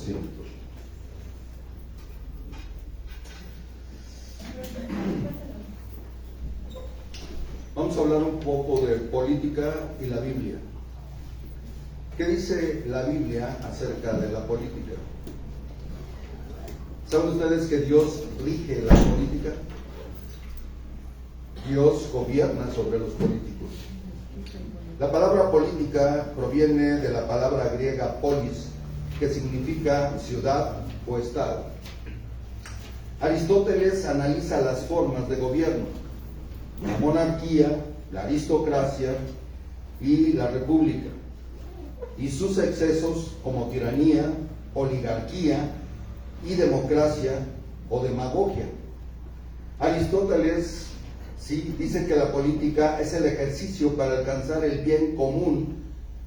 asiento. Vamos a hablar un poco de política y la Biblia. ¿Qué dice la Biblia acerca de la política? ¿Saben ustedes que Dios rige la política? Dios gobierna sobre los políticos. La palabra política proviene de la palabra griega polis, que significa ciudad o estado. Aristóteles analiza las formas de gobierno: la monarquía, la aristocracia y la república, y sus excesos como tiranía, oligarquía y democracia o demagogia. Aristóteles dice que la política es el ejercicio para alcanzar el bien común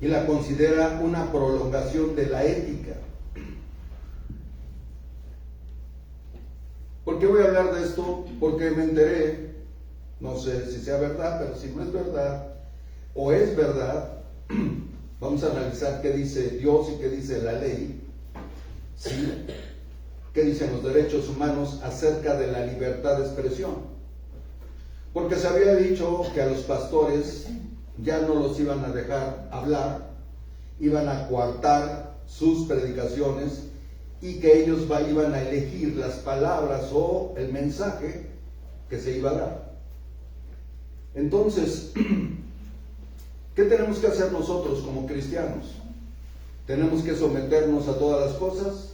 y la considera una prolongación de la ética. ¿Por qué voy a hablar de esto? Porque me enteré, no sé si sea verdad, pero si no es verdad o es verdad, vamos a analizar qué dice Dios y qué dice la ley, ¿sí? ¿Qué dicen los derechos humanos acerca de la libertad de expresión? Porque se había dicho que a los pastores ya no los iban a dejar hablar, iban a coartar sus predicaciones y que ellos iban a elegir las palabras o el mensaje que se iba a dar. Entonces, ¿qué tenemos que hacer nosotros como cristianos? ¿Tenemos que someternos a todas las cosas?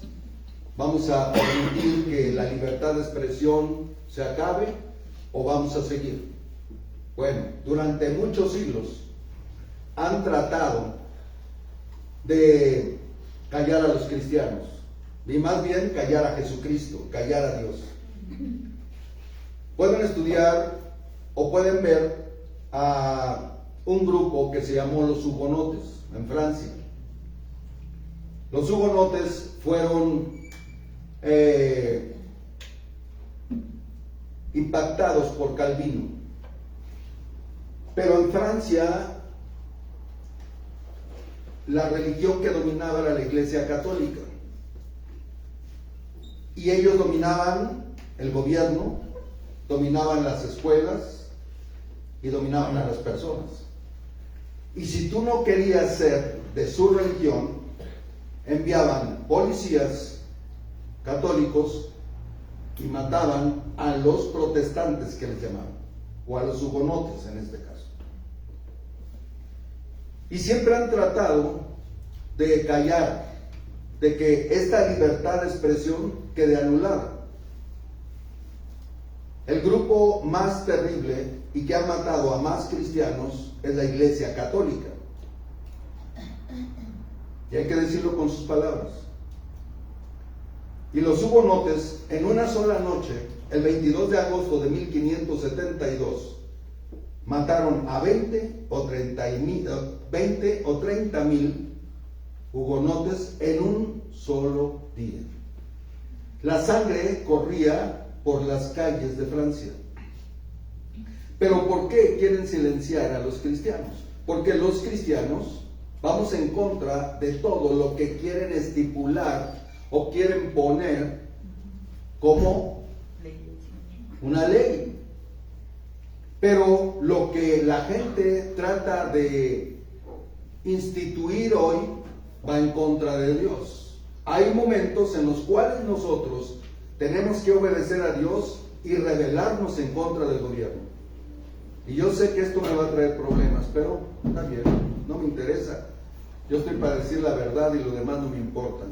¿Vamos a permitir que la libertad de expresión se acabe o vamos a seguir? Bueno, durante muchos siglos han tratado de callar a los cristianos, y más bien callar a Jesucristo, callar a Dios. Pueden estudiar o pueden ver a un grupo que se llamó los hugonotes en Francia. Los hugonotes fueron impactados por Calvino, pero en Francia la religión que dominaba era la Iglesia Católica, y ellos dominaban el gobierno, dominaban las escuelas y dominaban a las personas. Y si tú no querías ser de su religión, enviaban policías católicos y mataban a los protestantes, que les llamaban, o a los hugonotes en este caso. Y siempre han tratado de callar, de que esta libertad de expresión quede anulada. El grupo más terrible y que ha matado a más cristianos es la Iglesia Católica. Y hay que decirlo con sus palabras. Y los hugonotes, en una sola noche, el 22 de agosto de 1572, mataron a 20 o 30 mil hugonotes en un solo día. La sangre corría por las calles de Francia. Pero ¿por qué quieren silenciar a los cristianos? Porque los cristianos vamos en contra de todo lo que quieren estipular o quieren poner como una ley. Pero lo que la gente trata de instituir hoy va en contra de Dios. Hay momentos en los cuales nosotros tenemos que obedecer a Dios y rebelarnos en contra del gobierno. Y yo sé que esto me va a traer problemas, pero está bien, no me interesa. Yo estoy para decir la verdad y lo demás no me importa,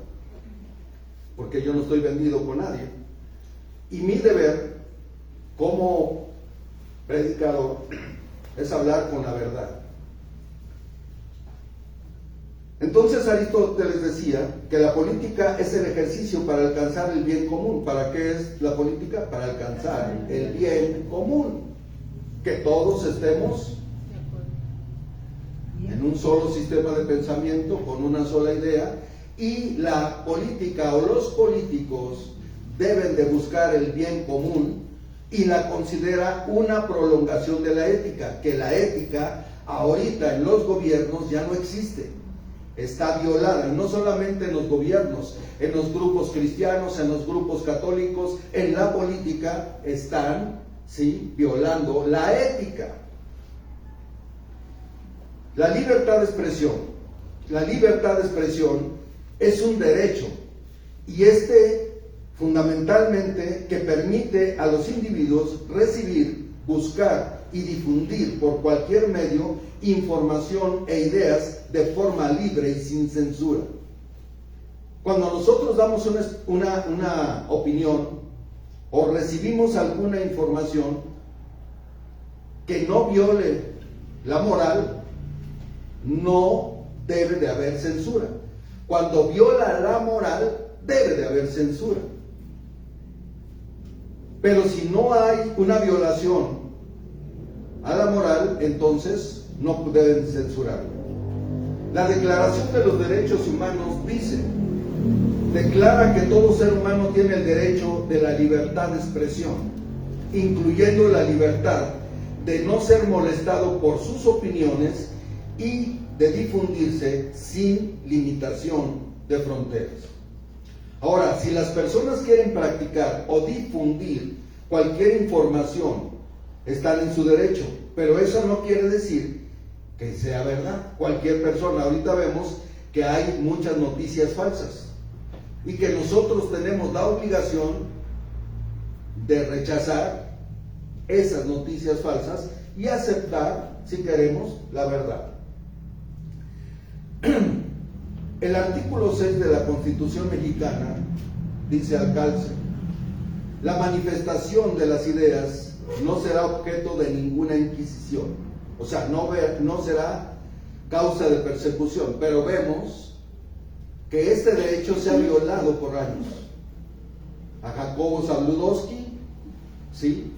porque yo no estoy vendido con nadie. Y mi deber como predicador es hablar con la verdad. Entonces Aristóteles decía que la política es el ejercicio para alcanzar el bien común. ¿Para qué es la política? Para alcanzar el bien común. Que todos estemos en un solo sistema de pensamiento, con una sola idea, y la política o los políticos deben de buscar el bien común y la considera una prolongación de la ética, que la ética ahorita en los gobiernos ya no existe. está violada, y no solamente en los gobiernos, en los grupos cristianos, en los grupos católicos, en la política, están, ¿sí?, violando la ética. La libertad de expresión es un derecho, y fundamentalmente, que permite a los individuos recibir, buscar y difundir por cualquier medio información e ideas de forma libre y sin censura. Cuando nosotros damos una opinión o recibimos alguna información que no viole la moral, no debe de haber censura. Cuando viola la moral, debe de haber censura. Pero si no hay una violación a la moral, entonces no deben censurarlo. La Declaración de los Derechos Humanos declara que todo ser humano tiene el derecho de la libertad de expresión, incluyendo la libertad de no ser molestado por sus opiniones y de difundirse sin limitación de fronteras. Ahora, si las personas quieren practicar o difundir cualquier información, están en su derecho, pero eso no quiere decir que sea verdad. Cualquier persona, ahorita vemos que hay muchas noticias falsas y que nosotros tenemos la obligación de rechazar esas noticias falsas y aceptar, si queremos, la verdad. El artículo 6 de la Constitución mexicana dice al calce: la manifestación de las ideas no será objeto de ninguna inquisición, o sea, no será causa de persecución, pero vemos que este derecho se ha violado por años. A Jacobo Zabludovsky, ¿sí?,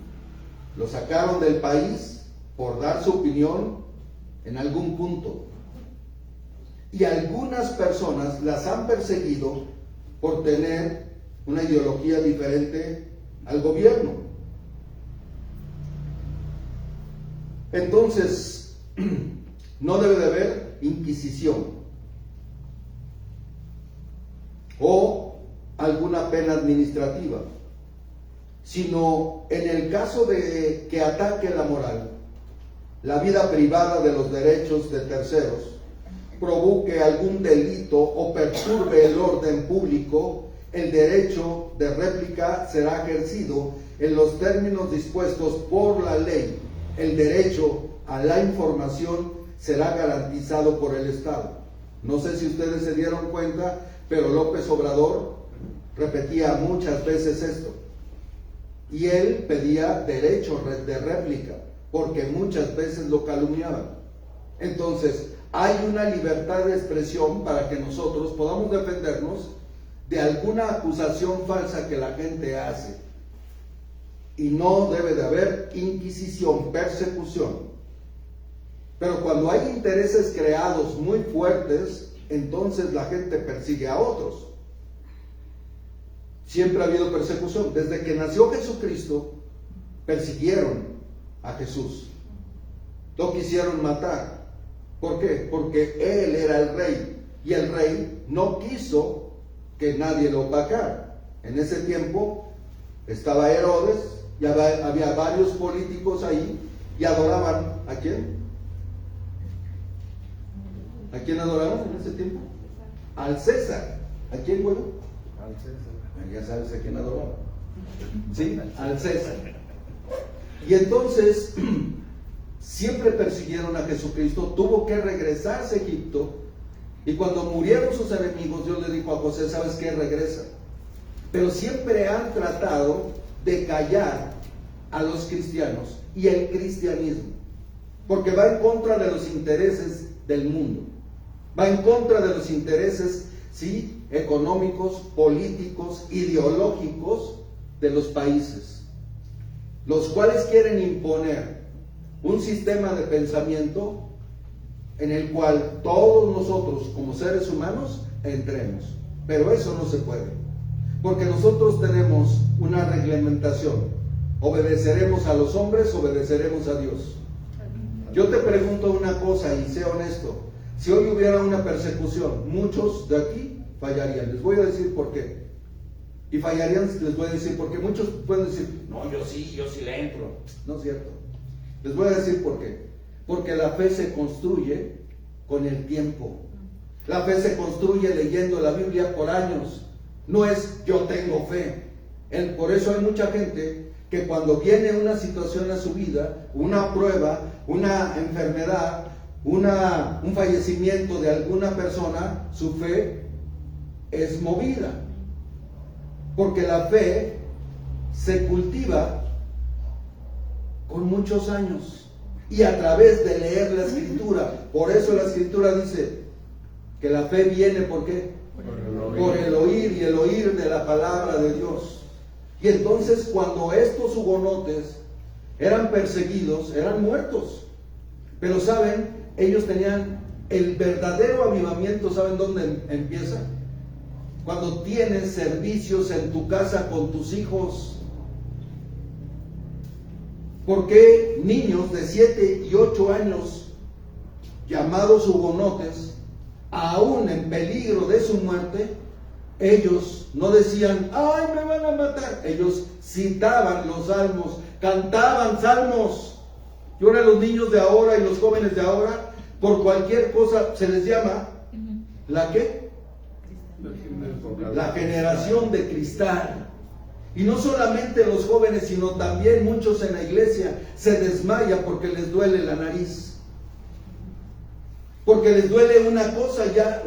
lo sacaron del país por dar su opinión en algún punto. Y algunas personas las han perseguido por tener una ideología diferente al gobierno. Entonces, no debe de haber inquisición o alguna pena administrativa, sino en el caso de que ataque la moral, la vida privada de los derechos de terceros, provoque algún delito o perturbe el orden público, el derecho de réplica será ejercido en los términos dispuestos por la ley. El derecho a la información será garantizado por el Estado. No sé si ustedes se dieron cuenta, pero López Obrador repetía muchas veces esto. Y él pedía derecho de réplica, porque muchas veces lo calumniaban. Entonces, hay una libertad de expresión para que nosotros podamos defendernos de alguna acusación falsa que la gente hace. Y no debe de haber inquisición, persecución. Pero cuando hay intereses creados muy fuertes, entonces la gente persigue a otros. Siempre ha habido persecución. Desde que nació Jesucristo, persiguieron a Jesús. Lo quisieron matar. ¿Por qué? Porque Él era el rey, y el rey no quiso que nadie lo opacara. En ese tiempo estaba Herodes, y había varios políticos ahí, y adoraban ¿a quién? ¿A quién adoraban en ese tiempo? Al César. ¿A quién, bueno? Al César. Ya sabes a quién adoraban. ¿Sí? Al César. Y entonces siempre persiguieron a Jesucristo, tuvo que regresarse a Egipto, y cuando murieron sus enemigos, Dios le dijo a José: ¿sabes qué? Regresa. Pero siempre han tratado de callar a los cristianos y el cristianismo, porque va en contra de los intereses del mundo, va en contra de los intereses, sí, económicos, políticos, ideológicos de los países, los cuales quieren imponer un sistema de pensamiento en el cual todos nosotros como seres humanos entremos. Pero eso no se puede, porque nosotros tenemos una reglamentación: obedeceremos a los hombres, obedeceremos a Dios. Yo te pregunto una cosa y sé honesto: si hoy hubiera una persecución, muchos de aquí fallarían. Les voy a decir por qué. Y fallarían, les voy a decir, porque muchos pueden decir, no, yo sí le entro. No es cierto. Les voy a decir por qué. Porque la fe se construye con el tiempo. La fe se construye leyendo la Biblia por años. No es yo tengo fe. Por eso hay mucha gente que cuando viene una situación a su vida, una prueba, una enfermedad, un fallecimiento de alguna persona, su fe es movida. Porque la fe se cultiva con muchos años y a través de leer la Escritura. Por eso la Escritura dice que la fe viene, ¿por qué? Por el oír, y el oír de la palabra de Dios. Y entonces cuando estos hugonotes eran perseguidos, eran muertos. Pero saben, ellos tenían el verdadero avivamiento. ¿Saben dónde empieza? Cuando tienes servicios en tu casa con tus hijos. ¿Por qué niños de 7 y 8 años, llamados hugonotes, aún en peligro de su muerte, ellos no decían, ¡ay, me van a matar! Ellos citaban los salmos, cantaban salmos. Y ahora los niños de ahora y los jóvenes de ahora, por cualquier cosa se les llama, ¿la qué? La generación de cristal. Y no solamente los jóvenes, sino también muchos en la iglesia se desmayan porque les duele la nariz. Porque les duele una cosa ya,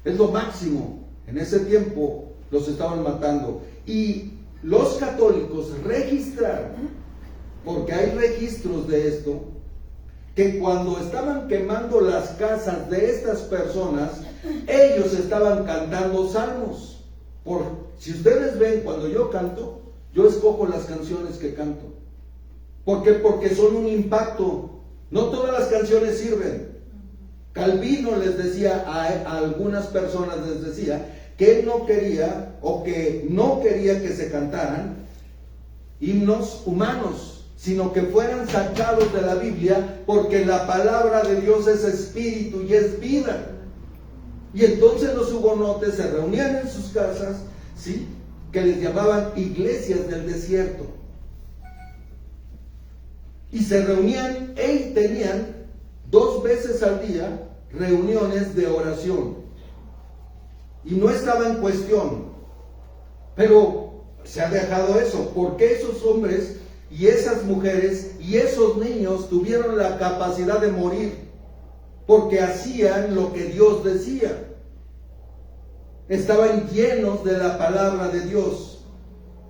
es lo máximo. En ese tiempo los estaban matando. Y los católicos registraron, porque hay registros de esto, que cuando estaban quemando las casas de estas personas, ellos estaban cantando salmos. Si ustedes ven, cuando yo canto, yo escojo las canciones que canto. ¿Por qué? Porque son un impacto. No todas las canciones sirven. Calvino les decía a algunas personas, les decía que él no quería, o que no quería que se cantaran himnos humanos, sino que fueran sacados de la Biblia, porque la palabra de Dios es espíritu y es vida. Y entonces los hugonotes se reunían en sus casas, ¿sí?, que les llamaban iglesias del desierto. Y se reunían y tenían 2 veces al día reuniones de oración. Y no estaba en cuestión. Pero se ha dejado eso. Porque esos hombres y esas mujeres y esos niños tuvieron la capacidad de morir, porque hacían lo que Dios decía. Estaban llenos de la palabra de Dios.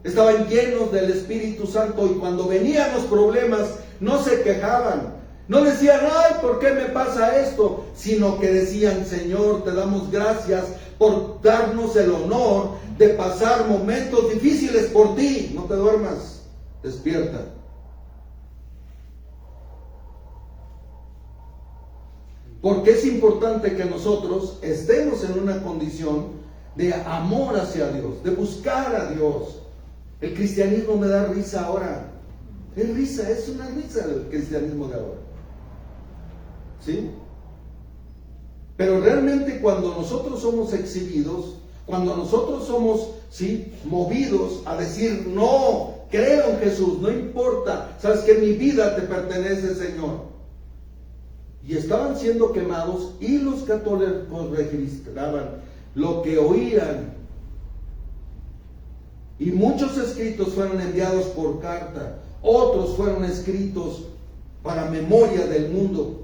Estaban llenos del Espíritu Santo. Y cuando venían los problemas, no se quejaban. No decían, ay, ¿por qué me pasa esto? Sino que decían, Señor, te damos gracias por darnos el honor de pasar momentos difíciles por ti. No te duermas, despierta. Porque es importante que nosotros estemos en una condición de amor hacia Dios, de buscar a Dios. El cristianismo me da risa ahora. Es risa, es una risa el cristianismo de ahora. ¿Sí? Pero realmente cuando nosotros somos exhibidos, cuando nosotros somos, ¿sí?, movidos a decir, no, creo en Jesús, no importa, sabes que mi vida te pertenece, Señor. Y estaban siendo quemados, y los católicos registraban lo que oían. Y muchos escritos fueron enviados por carta, otros fueron escritos para memoria del mundo.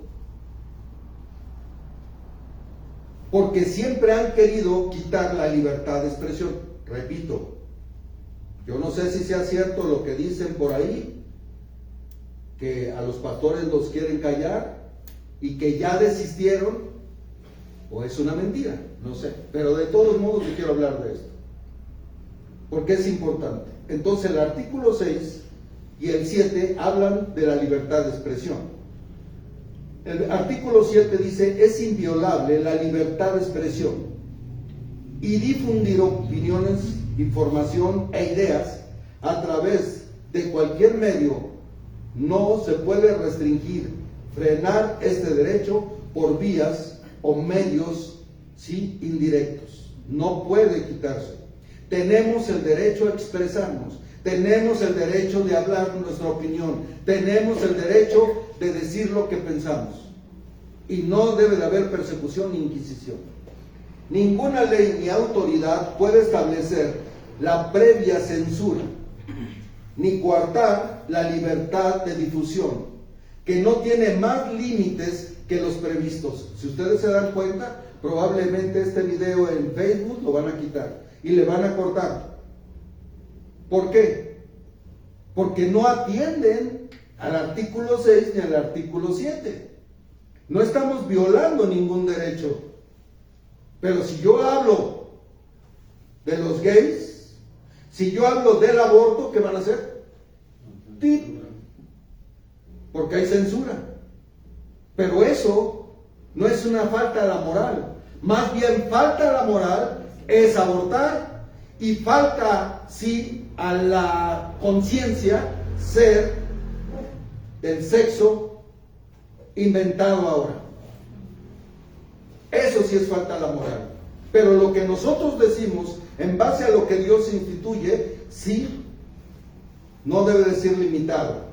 Porque siempre han querido quitar la libertad de expresión. Repito, yo no sé si sea cierto lo que dicen por ahí, que a los pastores los quieren callar y que ya desistieron, o es una mentira, no sé. Pero de todos modos yo quiero hablar de esto, porque es importante. Entonces el artículo 6 y el 7 hablan de la libertad de expresión. El artículo 7 dice, es inviolable la libertad de expresión y difundir opiniones, información e ideas a través de cualquier medio. No se puede restringir, frenar este derecho por vías o medios, ¿sí?, indirectos. No puede quitarse. Tenemos el derecho a expresarnos, tenemos el derecho de hablar nuestra opinión, tenemos el derecho de decir lo que pensamos. Y no debe de haber persecución ni inquisición. Ninguna ley ni autoridad puede establecer la previa censura, ni coartar la libertad de difusión, que no tiene más límites que los previstos. Si ustedes se dan cuenta, probablemente este video en Facebook lo van a quitar y le van a cortar. ¿Por qué? Porque no atienden al artículo 6 ni al artículo 7. No estamos violando ningún derecho. Pero si yo hablo de los gays, si yo hablo del aborto, ¿qué van a hacer? ¡Tip! Porque hay censura. Pero eso no es una falta a la moral. Más bien falta a la moral es abortar, y falta, sí, a la conciencia ser del sexo inventado ahora. Eso sí es falta a la moral. Pero lo que nosotros decimos en base a lo que Dios instituye, sí, no debe de ser limitado.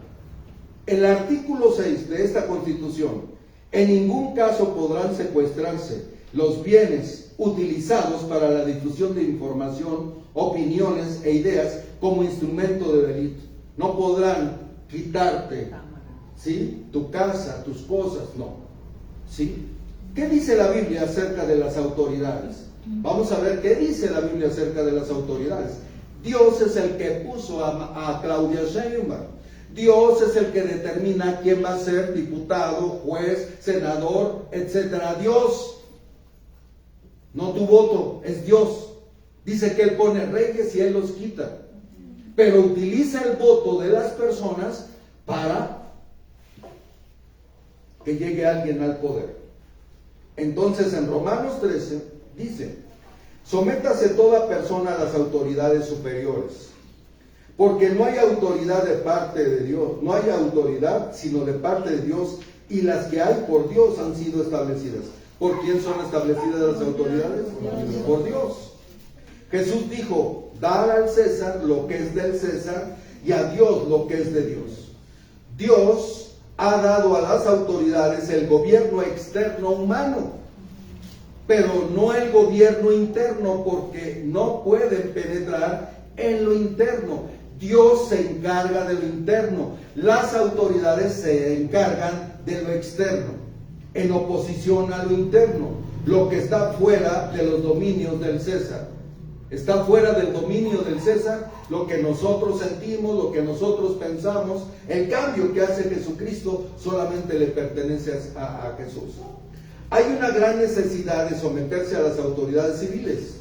El artículo 6 de esta Constitución: en ningún caso podrán secuestrarse los bienes utilizados para la difusión de información, opiniones e ideas como instrumento de delito. No podrán quitarte, ¿sí?, tu casa, tus cosas, no. ¿Sí? ¿Qué dice la Biblia acerca de las autoridades? Vamos a ver qué dice la Biblia acerca de las autoridades. Dios es el que puso a Claudia Sheinbaum. Dios es el que determina quién va a ser diputado, juez, senador, etcétera. Dios, no tu voto, es Dios. Dice que Él pone reyes y Él los quita. Pero utiliza el voto de las personas para que llegue alguien al poder. Entonces en Romanos 13 dice: sométase toda persona a las autoridades superiores, porque no hay autoridad de parte de Dios, no hay autoridad sino de parte de Dios, y las que hay por Dios han sido establecidas. ¿Por quién son establecidas las autoridades? Por Dios. Jesús dijo: dar al César lo que es del César y a Dios lo que es de Dios. Dios ha dado a las autoridades el gobierno externo humano, pero no el gobierno interno, porque no pueden penetrar en lo interno. Dios se encarga de lo interno, las autoridades se encargan de lo externo, en oposición a lo interno, lo que está fuera de los dominios del César. Está fuera del dominio del César lo que nosotros sentimos, lo que nosotros pensamos. El cambio que hace Jesucristo solamente le pertenece a Jesús. Hay una gran necesidad de someterse a las autoridades civiles.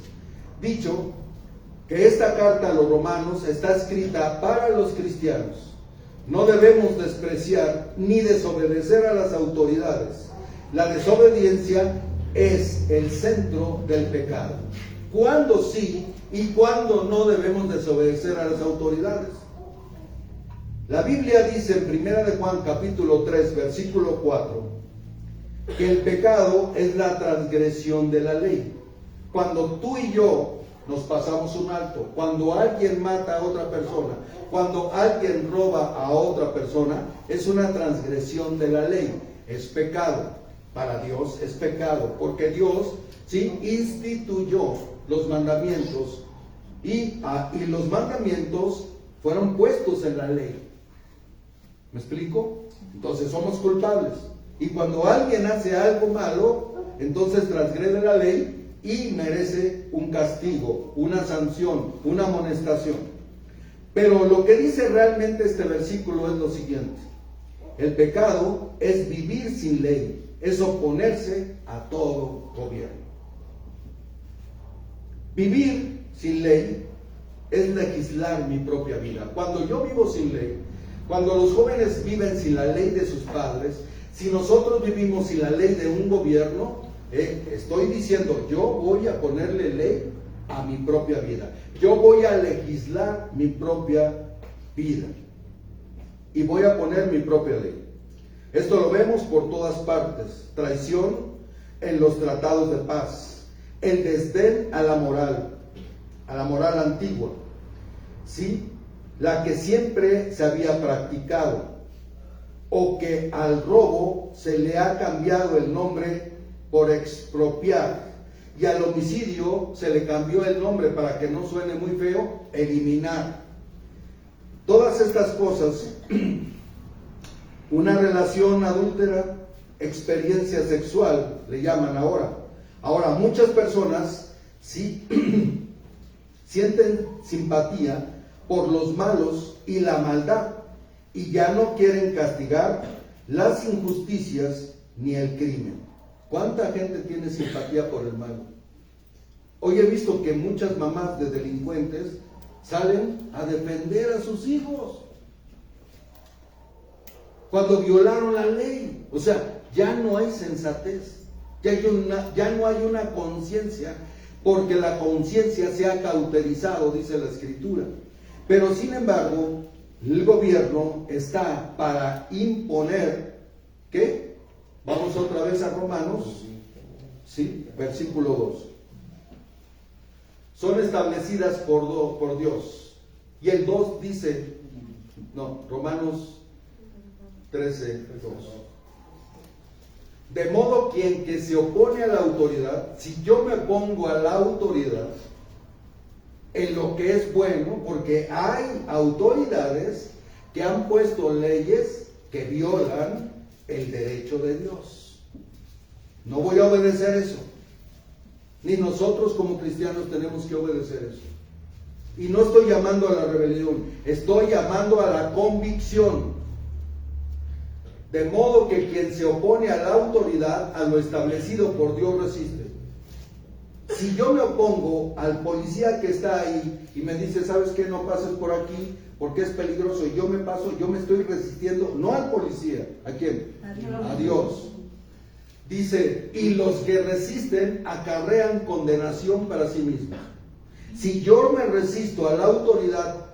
Dicho que esta carta a los romanos está escrita para los cristianos. No debemos despreciar ni desobedecer a las autoridades. La desobediencia es el centro del pecado. ¿Cuándo sí y cuándo no debemos desobedecer a las autoridades? La Biblia dice en 1 de Juan capítulo 3 versículo 4 que el pecado es la transgresión de la ley. Cuando tú y yo nos pasamos un alto, cuando alguien mata a otra persona, cuando alguien roba a otra persona, es una transgresión de la ley, es pecado. Para Dios es pecado, porque Dios, ¿sí?, instituyó los mandamientos y los mandamientos fueron puestos en la ley. ¿Me explico? Entonces somos culpables. Y cuando alguien hace algo malo, entonces transgrede la ley y merece un castigo, una sanción, una amonestación. Pero lo que dice realmente este versículo es lo siguiente: el pecado es vivir sin ley, es oponerse a todo gobierno. Vivir sin ley es legislar mi propia vida. Cuando yo vivo sin ley, cuando los jóvenes viven sin la ley de sus padres, si nosotros vivimos sin la ley de un gobierno, estoy diciendo: yo voy a ponerle ley a mi propia vida. Yo voy a legislar mi propia vida. Y voy a poner mi propia ley. Esto lo vemos por todas partes. Traición en los tratados de paz, el desdén a la moral antigua, ¿sí? La que siempre se había practicado, o que al robo se le ha cambiado el nombre por expropiar, y al homicidio se le cambió el nombre para que no suene muy feo, eliminar. Todas estas cosas, una relación adúltera, experiencia sexual, le llaman ahora. Ahora, muchas personas sí sienten simpatía por los malos y la maldad, y ya no quieren castigar las injusticias ni el crimen. ¿Cuánta gente tiene simpatía por el malo? Hoy he visto que muchas mamás de delincuentes salen a defender a sus hijos cuando violaron la ley. O sea, ya no hay sensatez, ya no hay una conciencia, porque la conciencia se ha cauterizado, dice la Escritura. Pero sin embargo, el gobierno está para imponer, ¿qué? Vamos otra vez a Romanos, ¿sí? Versículo 2. Son establecidas por Dios. Y el 2 dice, Romanos 13, 2. De modo quien que se opone a la autoridad, si yo me pongo a la autoridad en lo que es bueno, porque hay autoridades que han puesto leyes que violan el derecho de Dios. No voy a obedecer eso. Ni nosotros como cristianos tenemos que obedecer eso. Y no estoy llamando a la rebelión, estoy llamando a la convicción. De modo que quien se opone a la autoridad, a lo establecido por Dios, resiste. Si yo me opongo al policía que está ahí y me dice, ¿sabes qué? No pases por aquí porque es peligroso, y yo me paso, yo me estoy resistiendo, no al policía. ¿A quién? A Dios. Dice, y los que resisten acarrean condenación para sí mismos. Si yo me resisto a la autoridad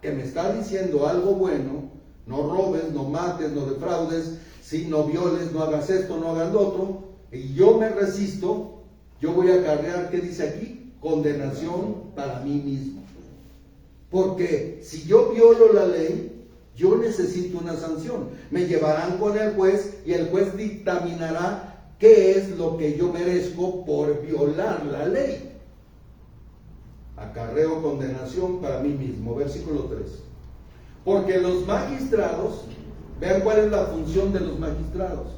que me está diciendo algo bueno, no robes, no mates, no defraudes, ¿sí? No violes, no hagas esto, no hagas lo otro, y yo me resisto, yo voy a acarrear, ¿qué dice aquí? Condenación para mí mismo. Porque si yo violo la ley, yo necesito una sanción. Me llevarán con el juez y el juez dictaminará qué es lo que yo merezco por violar la ley. Acarreo condenación para mí mismo. Versículo 3. Porque los magistrados, vean cuál es la función de los magistrados.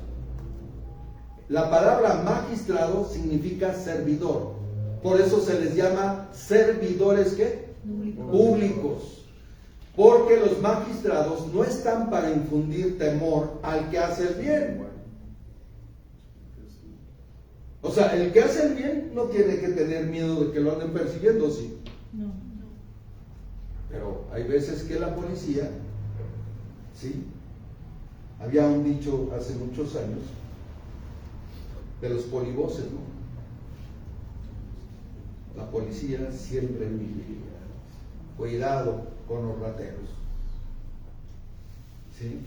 La palabra magistrado significa servidor. Por eso se les llama servidores, ¿qué? Públicos. Porque los magistrados no están para infundir temor al que hace el bien. O sea, el que hace el bien no tiene que tener miedo de que lo anden persiguiendo, ¿sí? No. Pero hay veces que la policía, ¿sí? Había un dicho hace muchos años de los polivoces, ¿no? La policía siempre vigila. Cuidado con los rateros, ¿sí?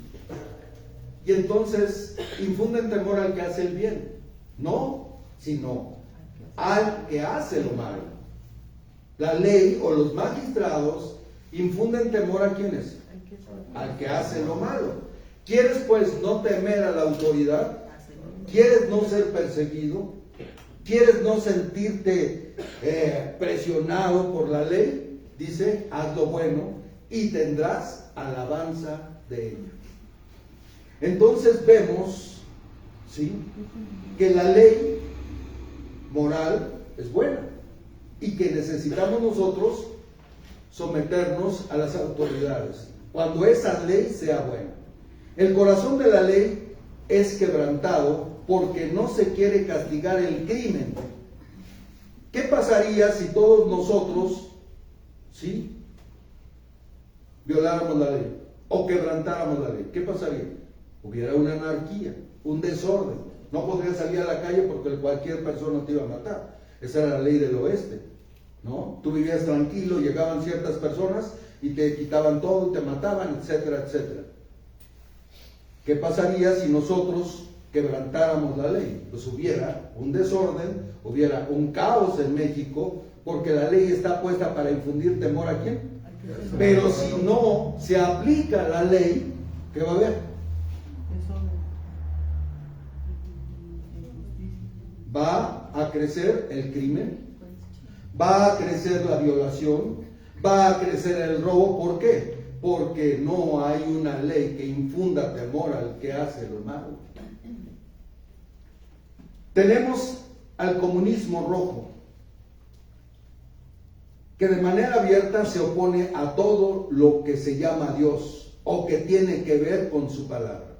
Y entonces infunden temor al que hace el bien, no, sino al que hace lo malo. La ley o los magistrados infunden temor a ¿quiénes? Al que hace lo malo. ¿Quieres pues no temer a la autoridad? ¿Quieres no ser perseguido? ¿Quieres no sentirte presionado por la ley? Dice, haz lo bueno y tendrás alabanza de ella. Entonces vemos, ¿sí?, que la ley moral es buena y que necesitamos nosotros someternos a las autoridades cuando esa ley sea buena. El corazón de la ley es quebrantado porque no se quiere castigar el crimen. ¿Qué pasaría si todos nosotros, ¿sí?, violáramos la ley o quebrantáramos la ley? ¿Qué pasaría? Hubiera una anarquía, un desorden. No podrías salir a la calle porque cualquier persona te iba a matar. Esa era la ley del oeste, ¿no? Tú vivías tranquilo, llegaban ciertas personas y te quitaban todo, te mataban, etcétera, etcétera. ¿Qué pasaría si nosotros quebrantáramos la ley? Pues hubiera un desorden, hubiera un caos en México, porque la ley está puesta para infundir temor ¿a quién? Pero si no se aplica la ley, ¿qué va a haber? Va a crecer el crimen, va a crecer la violación, va a crecer el robo. ¿Por qué? Porque no hay una ley que infunda temor al que hace lo malo. Tenemos al comunismo rojo, que de manera abierta se opone a todo lo que se llama Dios o que tiene que ver con su palabra.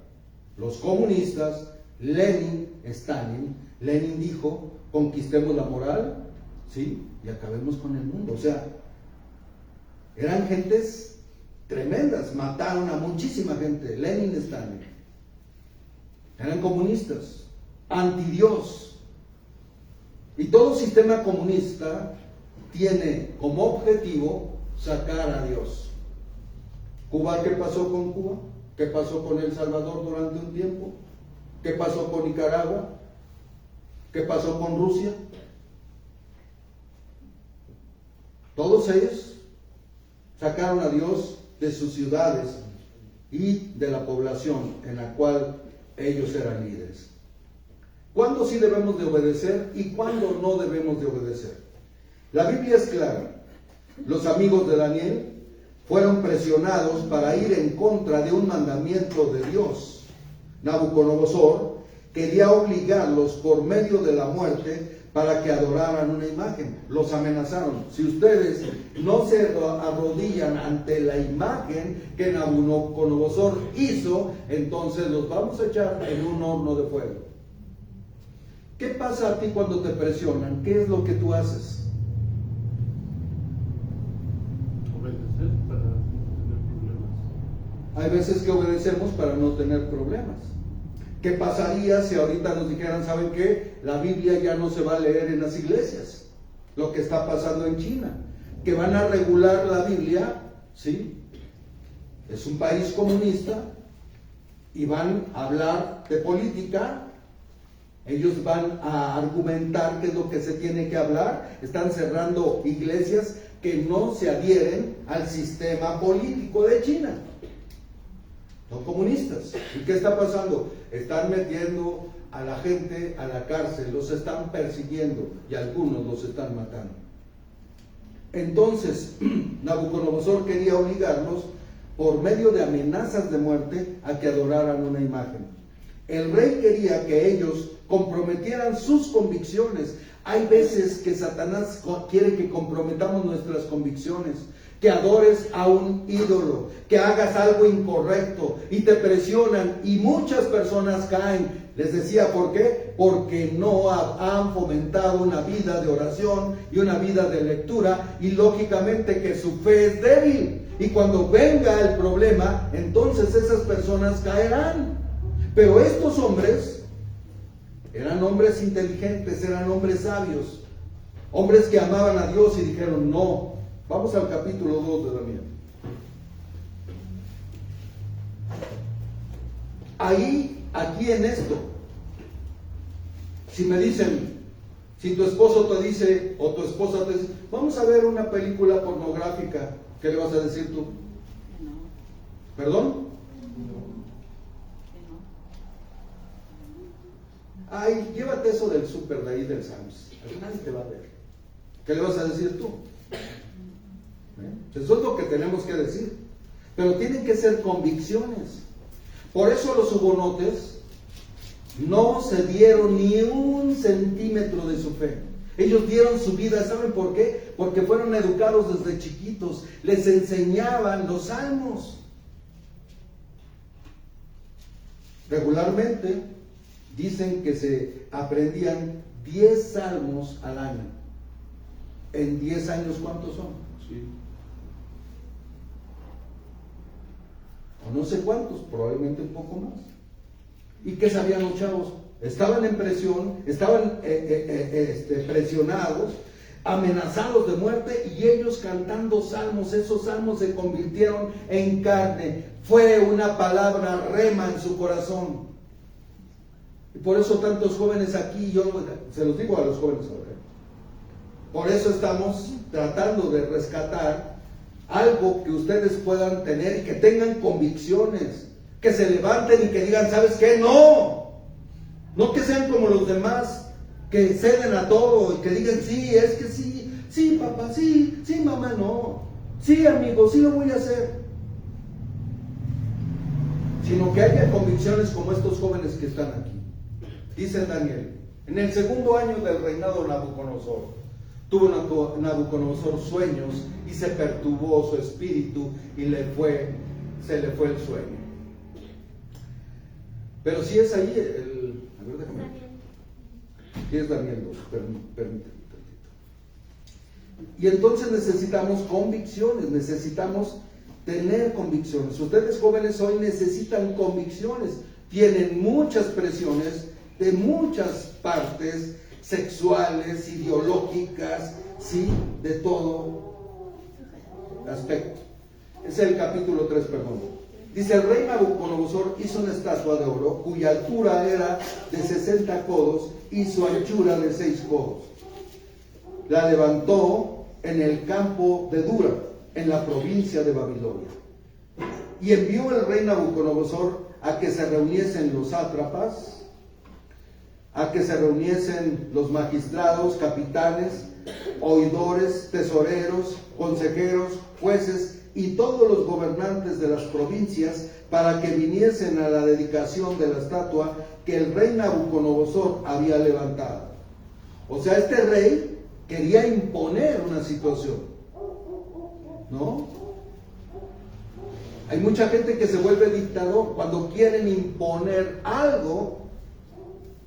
Los comunistas, Lenin, Stalin, Lenin dijo, conquistemos la moral, ¿sí? Y acabemos con el mundo. O sea, eran gentes tremendas, mataron a muchísima gente, Lenin, Stalin. Eran comunistas, antidios. Y todo sistema comunista tiene como objetivo sacar a Dios. ¿Cuba qué pasó con Cuba? ¿Qué pasó con El Salvador durante un tiempo? ¿Qué pasó con Nicaragua? ¿Qué pasó con Rusia? Todos ellos sacaron a Dios de sus ciudades y de la población en la cual ellos eran líderes. ¿Cuándo sí debemos de obedecer y cuándo no debemos de obedecer? La Biblia es clara. Los amigos de Daniel fueron presionados para ir en contra de un mandamiento de Dios. Nabucodonosor quería obligarlos por medio de la muerte para que adoraran una imagen. Los amenazaron. Si ustedes no se arrodillan ante la imagen que Nabucodonosor hizo, entonces los vamos a echar en un horno de fuego. ¿Qué pasa a ti cuando te presionan? ¿Qué es lo que tú haces? Obedecer para no tener problemas. Hay veces que obedecemos para no tener problemas. ¿Qué pasaría si ahorita nos dijeran, ¿saben qué? La Biblia ya no se va a leer en las iglesias. Lo que está pasando en China. Que van a regular la Biblia, ¿sí? Es un país comunista y van a hablar de política. Ellos van a argumentar qué es lo que se tiene que hablar. Están cerrando iglesias que no se adhieren al sistema político de China. Son comunistas. ¿Y qué está pasando? Están metiendo a la gente a la cárcel, los están persiguiendo y algunos los están matando. Entonces, Nabucodonosor quería obligarlos por medio de amenazas de muerte a que adoraran una imagen. El rey quería que ellos comprometieran sus convicciones. Hay veces que Satanás quiere que comprometamos nuestras convicciones, que adores a un ídolo, que hagas algo incorrecto y te presionan y muchas personas caen. Les decía, ¿por qué? Porque no han fomentado una vida de oración y una vida de lectura y lógicamente que su fe es débil. Y cuando venga el problema, entonces esas personas caerán. Pero estos hombres eran hombres inteligentes, eran hombres sabios, hombres que amaban a Dios y dijeron no. Vamos al capítulo 2 de Daniel. Ahí, aquí en esto, si me dicen, si tu esposo te dice o tu esposa te dice, vamos a ver una película pornográfica, ¿qué le vas a decir tú? ¿Perdón? Ay, llévate eso del súper de ahí del Sam's. Nadie te va a ver. ¿Qué le vas a decir tú? Eso es lo que tenemos que decir. Pero tienen que ser convicciones. Por eso los hugonotes no se dieron ni un centímetro de su fe. Ellos dieron su vida, ¿saben por qué? Porque fueron educados desde chiquitos. Les enseñaban los salmos. Regularmente dicen que se aprendían 10 salmos al año. En 10 años, ¿cuántos son? Sí. O no sé cuántos, probablemente un poco más. ¿Y qué sabían los chavos? Estaban en presión, estaban presionados, amenazados de muerte, y ellos cantando salmos. Esos salmos se convirtieron en carne. Fue una palabra rema en su corazón. Y por eso tantos jóvenes aquí, yo se los digo a los jóvenes ahora, por eso estamos tratando de rescatar algo que ustedes puedan tener y que tengan convicciones, que se levanten y que digan, ¿sabes qué? No que sean como los demás, que ceden a todo y que digan, sí, es que sí, sí papá, sí, sí mamá, no, sí amigo, sí lo voy a hacer. Sino que haya convicciones como estos jóvenes que están aquí. Dice Daniel, en el 2º año del reinado de Nabucodonosor, tuvo Nabucodonosor sueños y se perturbó su espíritu y se le fue el sueño. Pero si es ahí, a ver, déjame ver. Sí es Daniel 2, permíteme un tantito. Y entonces necesitamos convicciones, necesitamos tener convicciones. Ustedes jóvenes hoy necesitan convicciones, tienen muchas presiones de muchas partes, sexuales, ideológicas, sí, de todo aspecto. Es el capítulo 3, perdón. Dice, el rey Nabucodonosor hizo una estatua de oro cuya altura era de 60 codos y su anchura de 6 codos. La levantó en el campo de Dura, en la provincia de Babilonia. Y envió el rey Nabucodonosor a que se reuniesen los sátrapas, a que se reuniesen los magistrados, capitanes, oidores, tesoreros, consejeros, jueces y todos los gobernantes de las provincias, para que viniesen a la dedicación de la estatua que el rey Nabucodonosor había levantado. O sea, este rey quería imponer una situación, ¿no? Hay mucha gente que se vuelve dictador cuando quieren imponer algo,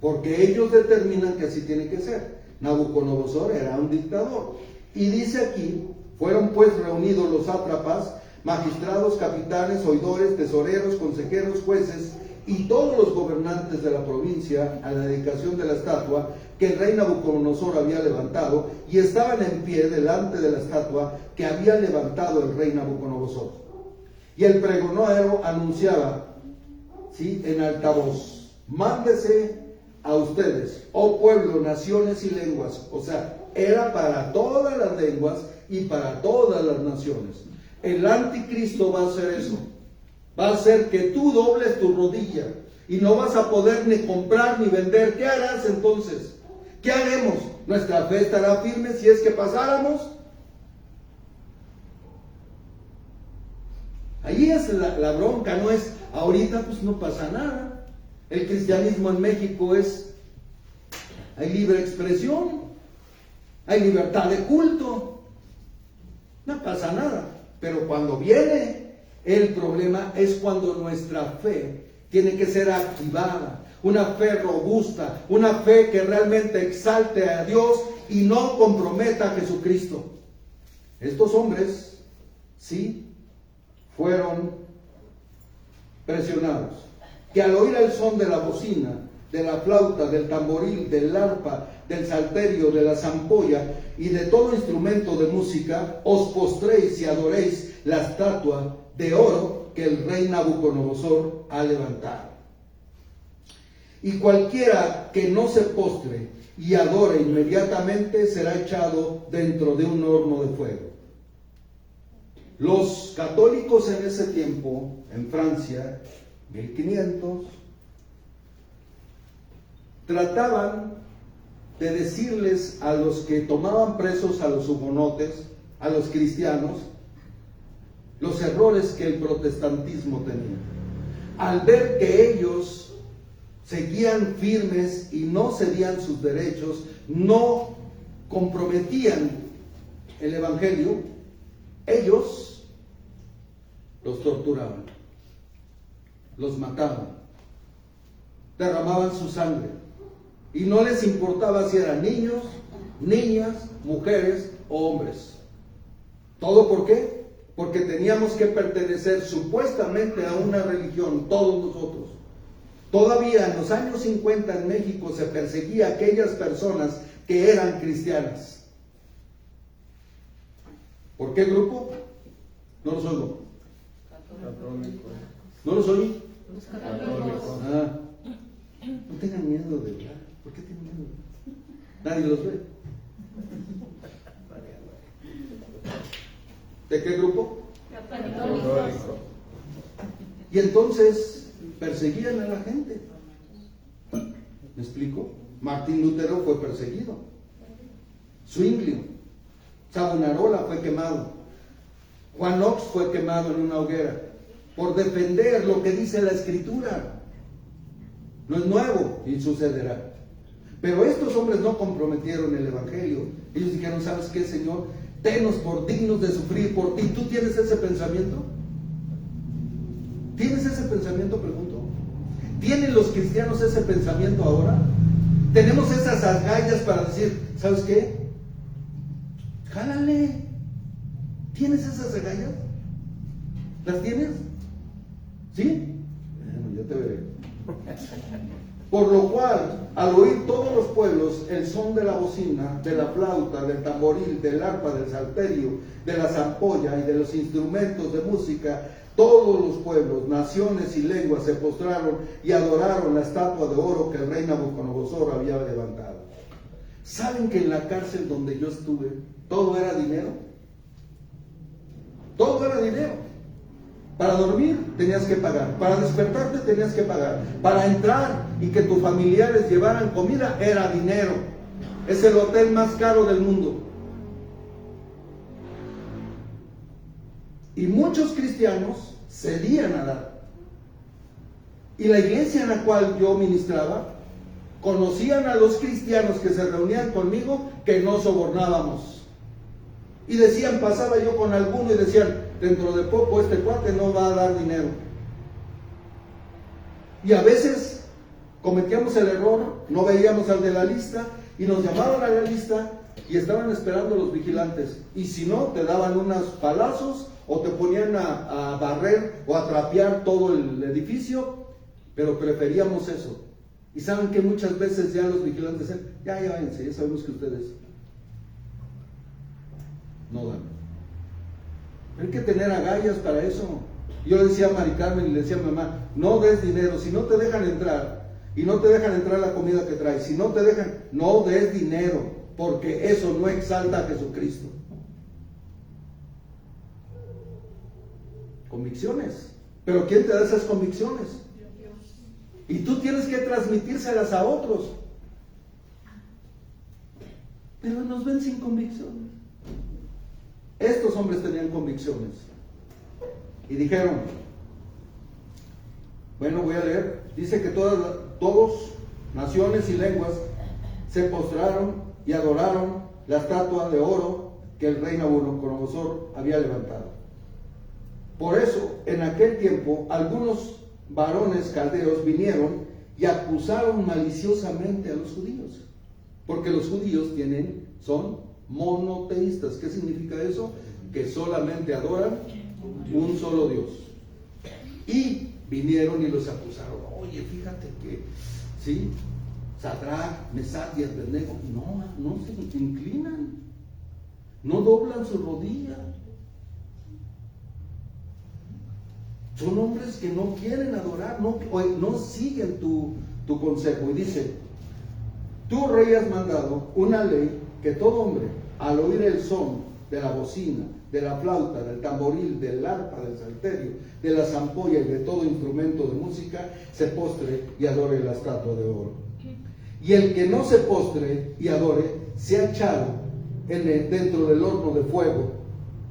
porque ellos determinan que así tiene que ser. Nabucodonosor era un dictador. Y dice aquí, fueron pues reunidos los sátrapas, magistrados, capitanes, oidores, tesoreros, consejeros, jueces y todos los gobernantes de la provincia a la dedicación de la estatua que el rey Nabucodonosor había levantado, y estaban en pie delante de la estatua que había levantado el rey Nabucodonosor. Y el pregonero anunciaba, ¿sí?, en alta voz: mándese a ustedes, oh pueblo, naciones y lenguas. O sea, era para todas las lenguas y para todas las naciones. El anticristo va a hacer eso. Va a hacer que tú dobles tu rodilla y no vas a poder ni comprar ni vender. ¿Qué harás entonces? ¿Qué haremos? ¿Nuestra fe estará firme si es que pasáramos? Ahí es la bronca, no es ahorita, pues no pasa nada. El cristianismo en México hay libre expresión, hay libertad de culto, no pasa nada. Pero cuando viene el problema es cuando nuestra fe tiene que ser activada, una fe robusta, una fe que realmente exalte a Dios y no comprometa a Jesucristo. Estos hombres, sí, fueron presionados, que al oír el son de la bocina, de la flauta, del tamboril, del arpa, del salterio, de la zampolla y de todo instrumento de música, os postréis y adoréis la estatua de oro que el rey Nabucodonosor ha levantado. Y cualquiera que no se postre y adore inmediatamente será echado dentro de un horno de fuego. Los católicos en ese tiempo, en Francia, 1500, trataban de decirles a los que tomaban presos a los hugonotes, a los cristianos, los errores que el protestantismo tenía. Al ver que ellos seguían firmes y no cedían sus derechos, no comprometían el evangelio, ellos los torturaban, los mataban, derramaban su sangre, y no les importaba si eran niños, niñas, mujeres o hombres. ¿Todo por qué? Porque teníamos que pertenecer supuestamente a una religión, todos nosotros. Todavía en los años 50 en México se perseguía a aquellas personas que eran cristianas. ¿Por qué grupo? No los oigo. Católico. ¿No los oí? Los católicos. Ah, no tengan miedo de hablar. ¿Por qué tienen miedo? Nadie los ve. ¿De qué grupo? Católicos. Y entonces perseguían a la gente. ¿Me explico? Martín Lutero fue perseguido. Zwinglio, Savonarola fue quemado. Juan Knox fue quemado en una hoguera por defender lo que dice la Escritura. No es nuevo y sucederá. Pero estos hombres no comprometieron el Evangelio. Ellos dijeron, ¿sabes qué, Señor? Tenos por dignos de sufrir por ti. ¿Tú tienes ese pensamiento? ¿Tienes ese pensamiento? Pregunto. ¿Tienen los cristianos ese pensamiento ahora? ¿Tenemos esas agallas para decir, ¿sabes qué? Jálale. ¿Tienes esas agallas? ¿Las tienes? ¿Sí? Bueno, yo te veré. Por lo cual, al oír todos los pueblos el son de la bocina, de la flauta, del tamboril, del arpa, del salterio, de la zampolla y de los instrumentos de música, todos los pueblos, naciones y lenguas se postraron y adoraron la estatua de oro que el rey Nabucodonosor había levantado. ¿Saben que en la cárcel donde yo estuve, todo era dinero? Todo era dinero. Para dormir tenías que pagar, para despertarte tenías que pagar, para entrar y que tus familiares llevaran comida era dinero. Es el hotel más caro del mundo. Y muchos cristianos cedían a dar. Y la iglesia en la cual yo ministraba, conocían a los cristianos que se reunían conmigo que no sobornábamos. Y decían, pasaba yo con alguno y decían, dentro de poco este cuate no va a dar dinero. Y a veces cometíamos el error, no veíamos al de la lista y nos llamaban a la lista y estaban esperando los vigilantes. Y si no, te daban unos palazos o te ponían a barrer o a trapear todo el edificio, pero preferíamos eso. Y saben que muchas veces ya los vigilantes dicen, ya váyanse, ya sabemos que ustedes no dan. Hay que tener agallas para eso. Yo le decía a Mari Carmen y le decía a mi mamá, no des dinero, si no te dejan entrar, y no te dejan entrar la comida que traes, si no te dejan, no des dinero, porque eso no exalta a Jesucristo. Convicciones. Pero ¿quién te da esas convicciones? Y tú tienes que transmitírselas a otros. Pero nos ven sin convicciones. Estos hombres tenían convicciones. Y dijeron, bueno, voy a leer. Dice que todos, naciones y lenguas, se postraron y adoraron la estatua de oro que el rey Nabucodonosor había levantado. Por eso, en aquel tiempo, algunos varones caldeos vinieron y acusaron maliciosamente a los judíos. Porque los judíos son monoteístas. ¿Qué significa eso? Que solamente adoran un solo Dios. Y vinieron y los acusaron. Oye, fíjate que, ¿sí? Sadrach, Mesach y Abednego no se inclinan, no doblan su rodilla. Son hombres que no quieren adorar, no siguen tu consejo. Y dice, tú, rey, has mandado una ley que todo hombre, al oír el son de la bocina, de la flauta, del tamboril, del arpa, del salterio, de la zampolla y de todo instrumento de música, se postre y adore la estatua de oro. Y el que no se postre y adore, sea echado dentro del horno de fuego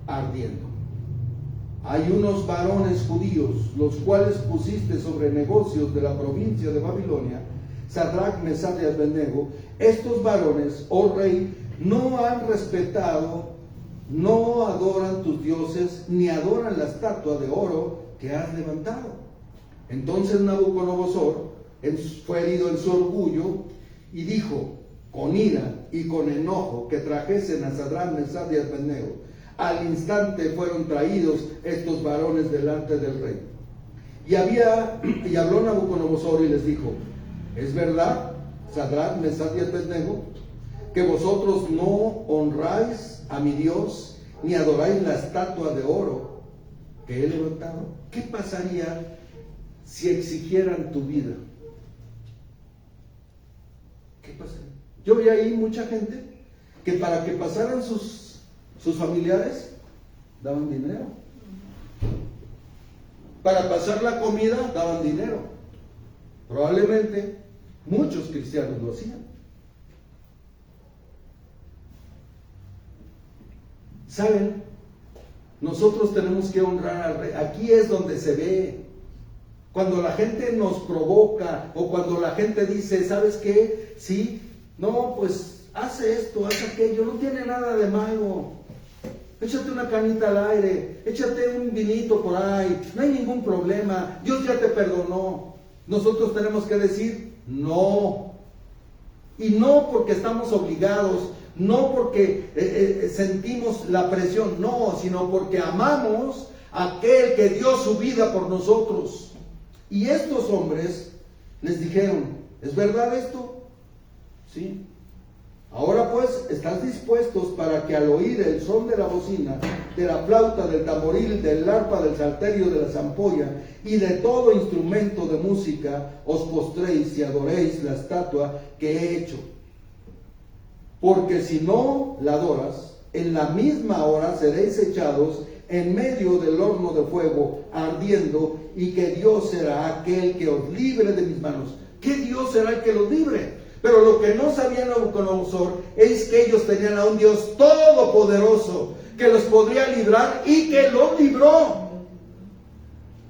ardiendo. Hay unos varones judíos, los cuales pusiste sobre negocios de la provincia de Babilonia, Sadrach, Mesach y Abednego. Estos varones, oh rey, no han respetado, no adoran tus dioses, ni adoran la estatua de oro que has levantado. Entonces Nabucodonosor fue herido en su orgullo y dijo con ira y con enojo que trajesen a Sadrach, Mesach y Abednego. Al instante fueron traídos estos varones delante del rey. Y habló Nabucodonosor y les dijo, ¿es verdad, Sadrach, Mesach y Abednego, que vosotros no honráis a mi Dios ni adoráis la estatua de oro que he levantado. ¿Qué pasaría si exigieran tu vida? ¿Qué pasaría? Yo vi ahí mucha gente que para que pasaran sus familiares daban dinero. Para pasar la comida daban dinero. Probablemente muchos cristianos lo hacían. ¿Saben? Nosotros tenemos que honrar al Rey. Aquí es donde se ve. Cuando la gente nos provoca o cuando la gente dice, ¿sabes qué? Sí, no, pues hace esto, hace aquello, no tiene nada de malo. Échate una canita al aire, échate un vinito por ahí, no hay ningún problema, Dios ya te perdonó. Nosotros tenemos que decir no. Y no porque estamos obligados, no porque sentimos la presión, no, sino porque amamos a aquel que dio su vida por nosotros. Y estos hombres les dijeron, ¿es verdad esto? Sí. Ahora pues, ¿estás dispuestos para que al oír el son de la bocina, de la flauta, del tamboril, del arpa, del salterio, de la zampolla y de todo instrumento de música, os postréis y adoréis la estatua que he hecho? Porque si no la adoras, en la misma hora seréis echados en medio del horno de fuego ardiendo, y que Dios será aquel que os libre de mis manos. ¿Qué Dios será el que los libre? Pero lo que no sabía Nabucodonosor es que ellos tenían a un Dios todopoderoso que los podría librar y que los libró.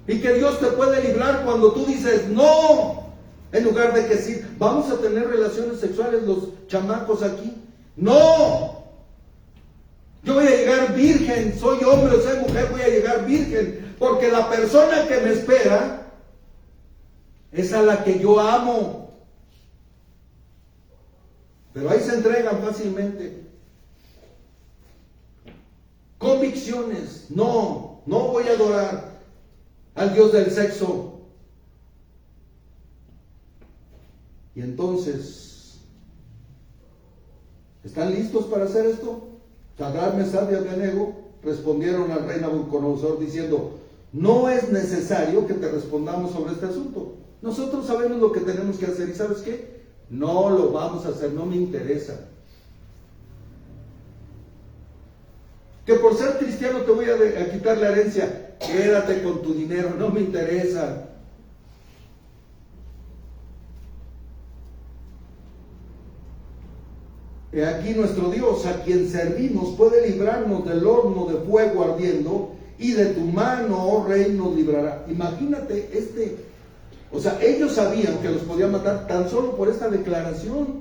Y que Dios te puede librar cuando tú dices no, en lugar de que sí, vamos a tener relaciones sexuales los chamacos aquí. No. Yo voy a llegar virgen, soy hombre o soy mujer, voy a llegar virgen, porque la persona que me espera es a la que yo amo. Pero ahí se entregan fácilmente. Convicciones, no voy a adorar al Dios del sexo. Y entonces, ¿están listos para hacer esto? Sadrach, Mesach y Abednego respondieron al rey Nabucodonosor diciendo, no es necesario que te respondamos sobre este asunto. Nosotros sabemos lo que tenemos que hacer y ¿sabes qué? No lo vamos a hacer, no me interesa. Que por ser cristiano te voy a quitar la herencia, quédate con tu dinero, no me interesa. He aquí nuestro Dios, a quien servimos, puede librarnos del horno de fuego ardiendo, y de tu mano, oh rey, nos librará. Imagínate o sea, ellos sabían que los podían matar tan solo por esta declaración.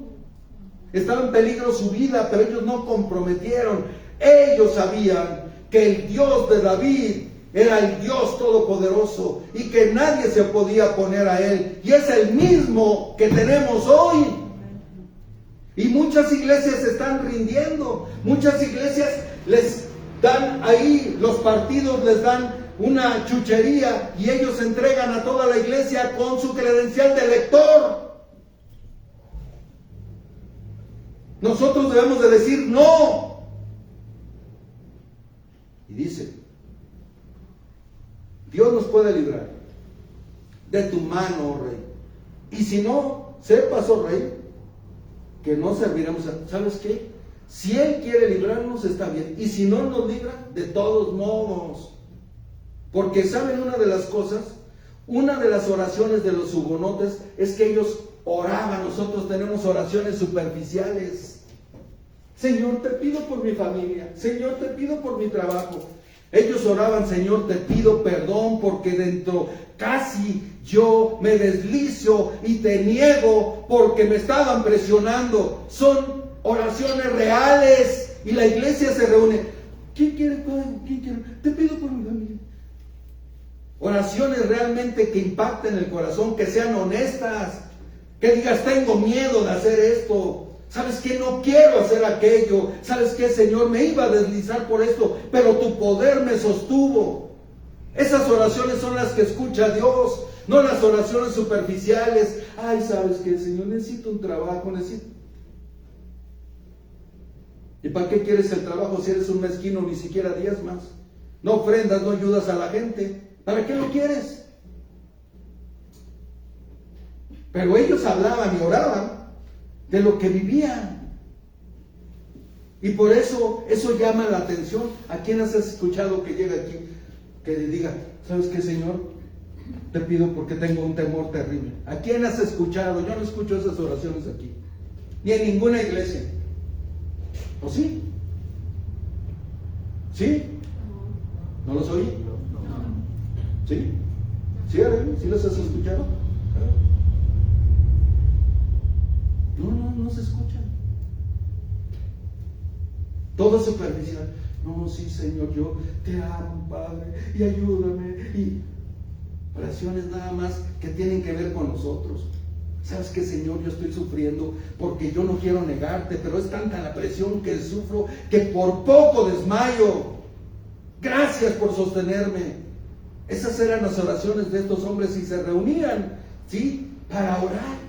Estaba en peligro su vida, pero ellos no comprometieron. Ellos sabían que el Dios de David era el Dios todopoderoso y que nadie se podía oponer a él. Y es el mismo que tenemos hoy. Y muchas iglesias se están rindiendo. Muchas iglesias les dan ahí, los partidos les dan una chuchería y ellos entregan a toda la iglesia con su credencial de elector. Nosotros debemos de decir no. Y dice, Dios nos puede librar de tu mano, oh rey. Y si no, sepas, oh rey, que no serviremos a... ¿Sabes qué? Si Él quiere librarnos, está bien. Y si no nos libra, de todos modos. Porque ¿saben una de las cosas? Una de las oraciones de los hugonotes es que ellos oraban. Nosotros tenemos oraciones superficiales. Señor, te pido por mi familia. Señor, te pido por mi trabajo. Ellos oraban, Señor, te pido perdón porque dentro casi yo me deslizo y te niego porque me estaban presionando. Son oraciones reales y la iglesia se reúne. ¿Quién quiere? ¿Quién quiere? Te pido por mi familia. Oraciones realmente que impacten el corazón, que sean honestas, que digas, tengo miedo de hacer esto. ¿Sabes qué? No quiero hacer aquello. ¿Sabes qué, Señor? Me iba a deslizar por esto, pero tu poder me sostuvo. Esas oraciones son las que escucha Dios, no las oraciones superficiales. Ay, ¿sabes qué, Señor? Necesito un trabajo, necesito... ¿Y para qué quieres el trabajo si eres un mezquino, ni siquiera diezmas? No ofrendas, no ayudas a la gente. ¿Para qué lo quieres? Pero ellos hablaban y oraban de lo que vivían. Y por eso llama la atención. ¿A quién has escuchado que llega aquí que le diga, ¿sabes qué, Señor? Te pido porque tengo un temor terrible. ¿A quién has escuchado? Yo no escucho esas oraciones aquí, ni en ninguna iglesia. ¿O sí? ¿Sí? ¿No los oí? ¿Sí? ¿Sí, Arely? ¿Sí los has escuchado? No se escuchan. Todo es superficial. No, sí, Señor, yo te amo, Padre, y ayúdame. Y oraciones nada más que tienen que ver con nosotros. ¿Sabes qué, Señor? Yo estoy sufriendo porque yo no quiero negarte, pero es tanta la presión que sufro que por poco desmayo. Gracias por sostenerme. Esas eran las oraciones de estos hombres y se reunían, ¿sí? Para orar.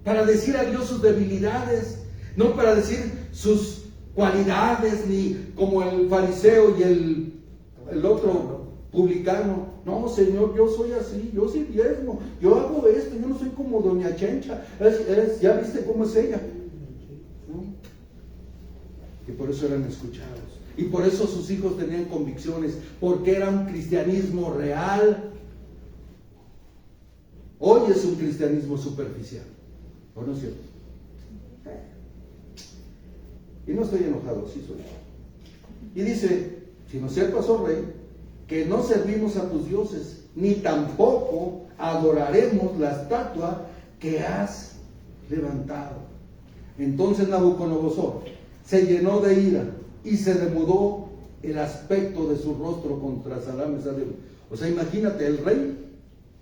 Para decir a Dios sus debilidades, no para decir sus cualidades, ni como el fariseo y el otro publicano. No, Señor, yo soy así, yo soy diezmo, yo hago esto, yo no soy como doña Chencha, ya viste cómo es ella, ¿no? Y por eso eran escuchados, y por eso sus hijos tenían convicciones, porque era un cristianismo real. Hoy es un cristianismo superficial, ¿o no es cierto? Y no estoy enojado, sí soy. Y dice, si no sepas, oh rey, que no servimos a tus dioses, ni tampoco adoraremos la estatua que has levantado. Entonces Nabucodonosor se llenó de ira y se demudó el aspecto de su rostro contra Sadrach, Mesach y Abednego. O sea, imagínate, el rey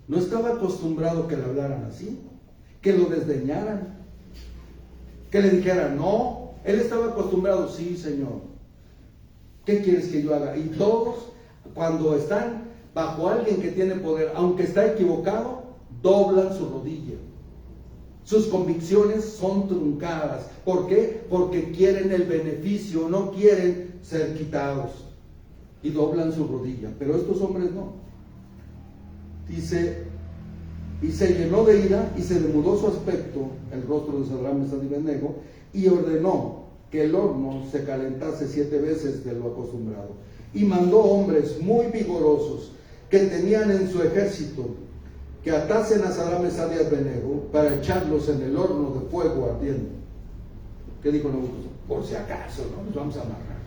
no estaba acostumbrado que le hablaran así, que lo desdeñaran, que le dijeran no. Él estaba acostumbrado, sí, Señor, ¿qué quieres que yo haga? Y todos, cuando están bajo alguien que tiene poder, aunque está equivocado, doblan su rodilla. Sus convicciones son truncadas. ¿Por qué? Porque quieren el beneficio, no quieren ser quitados. Y doblan su rodilla. Pero estos hombres no. Dice, y se llenó de ira y se demudó su aspecto, el rostro de Sadrach, Mesach y Abednego, y ordenó que el horno se calentase 7 veces de lo acostumbrado. Y mandó hombres muy vigorosos que tenían en su ejército que atasen a Sadrach, Mesach y Abednego para echarlos en el horno de fuego ardiendo. ¿Qué dijo Nabucodonosor? Por si acaso, ¿no? Nos vamos a amarrar.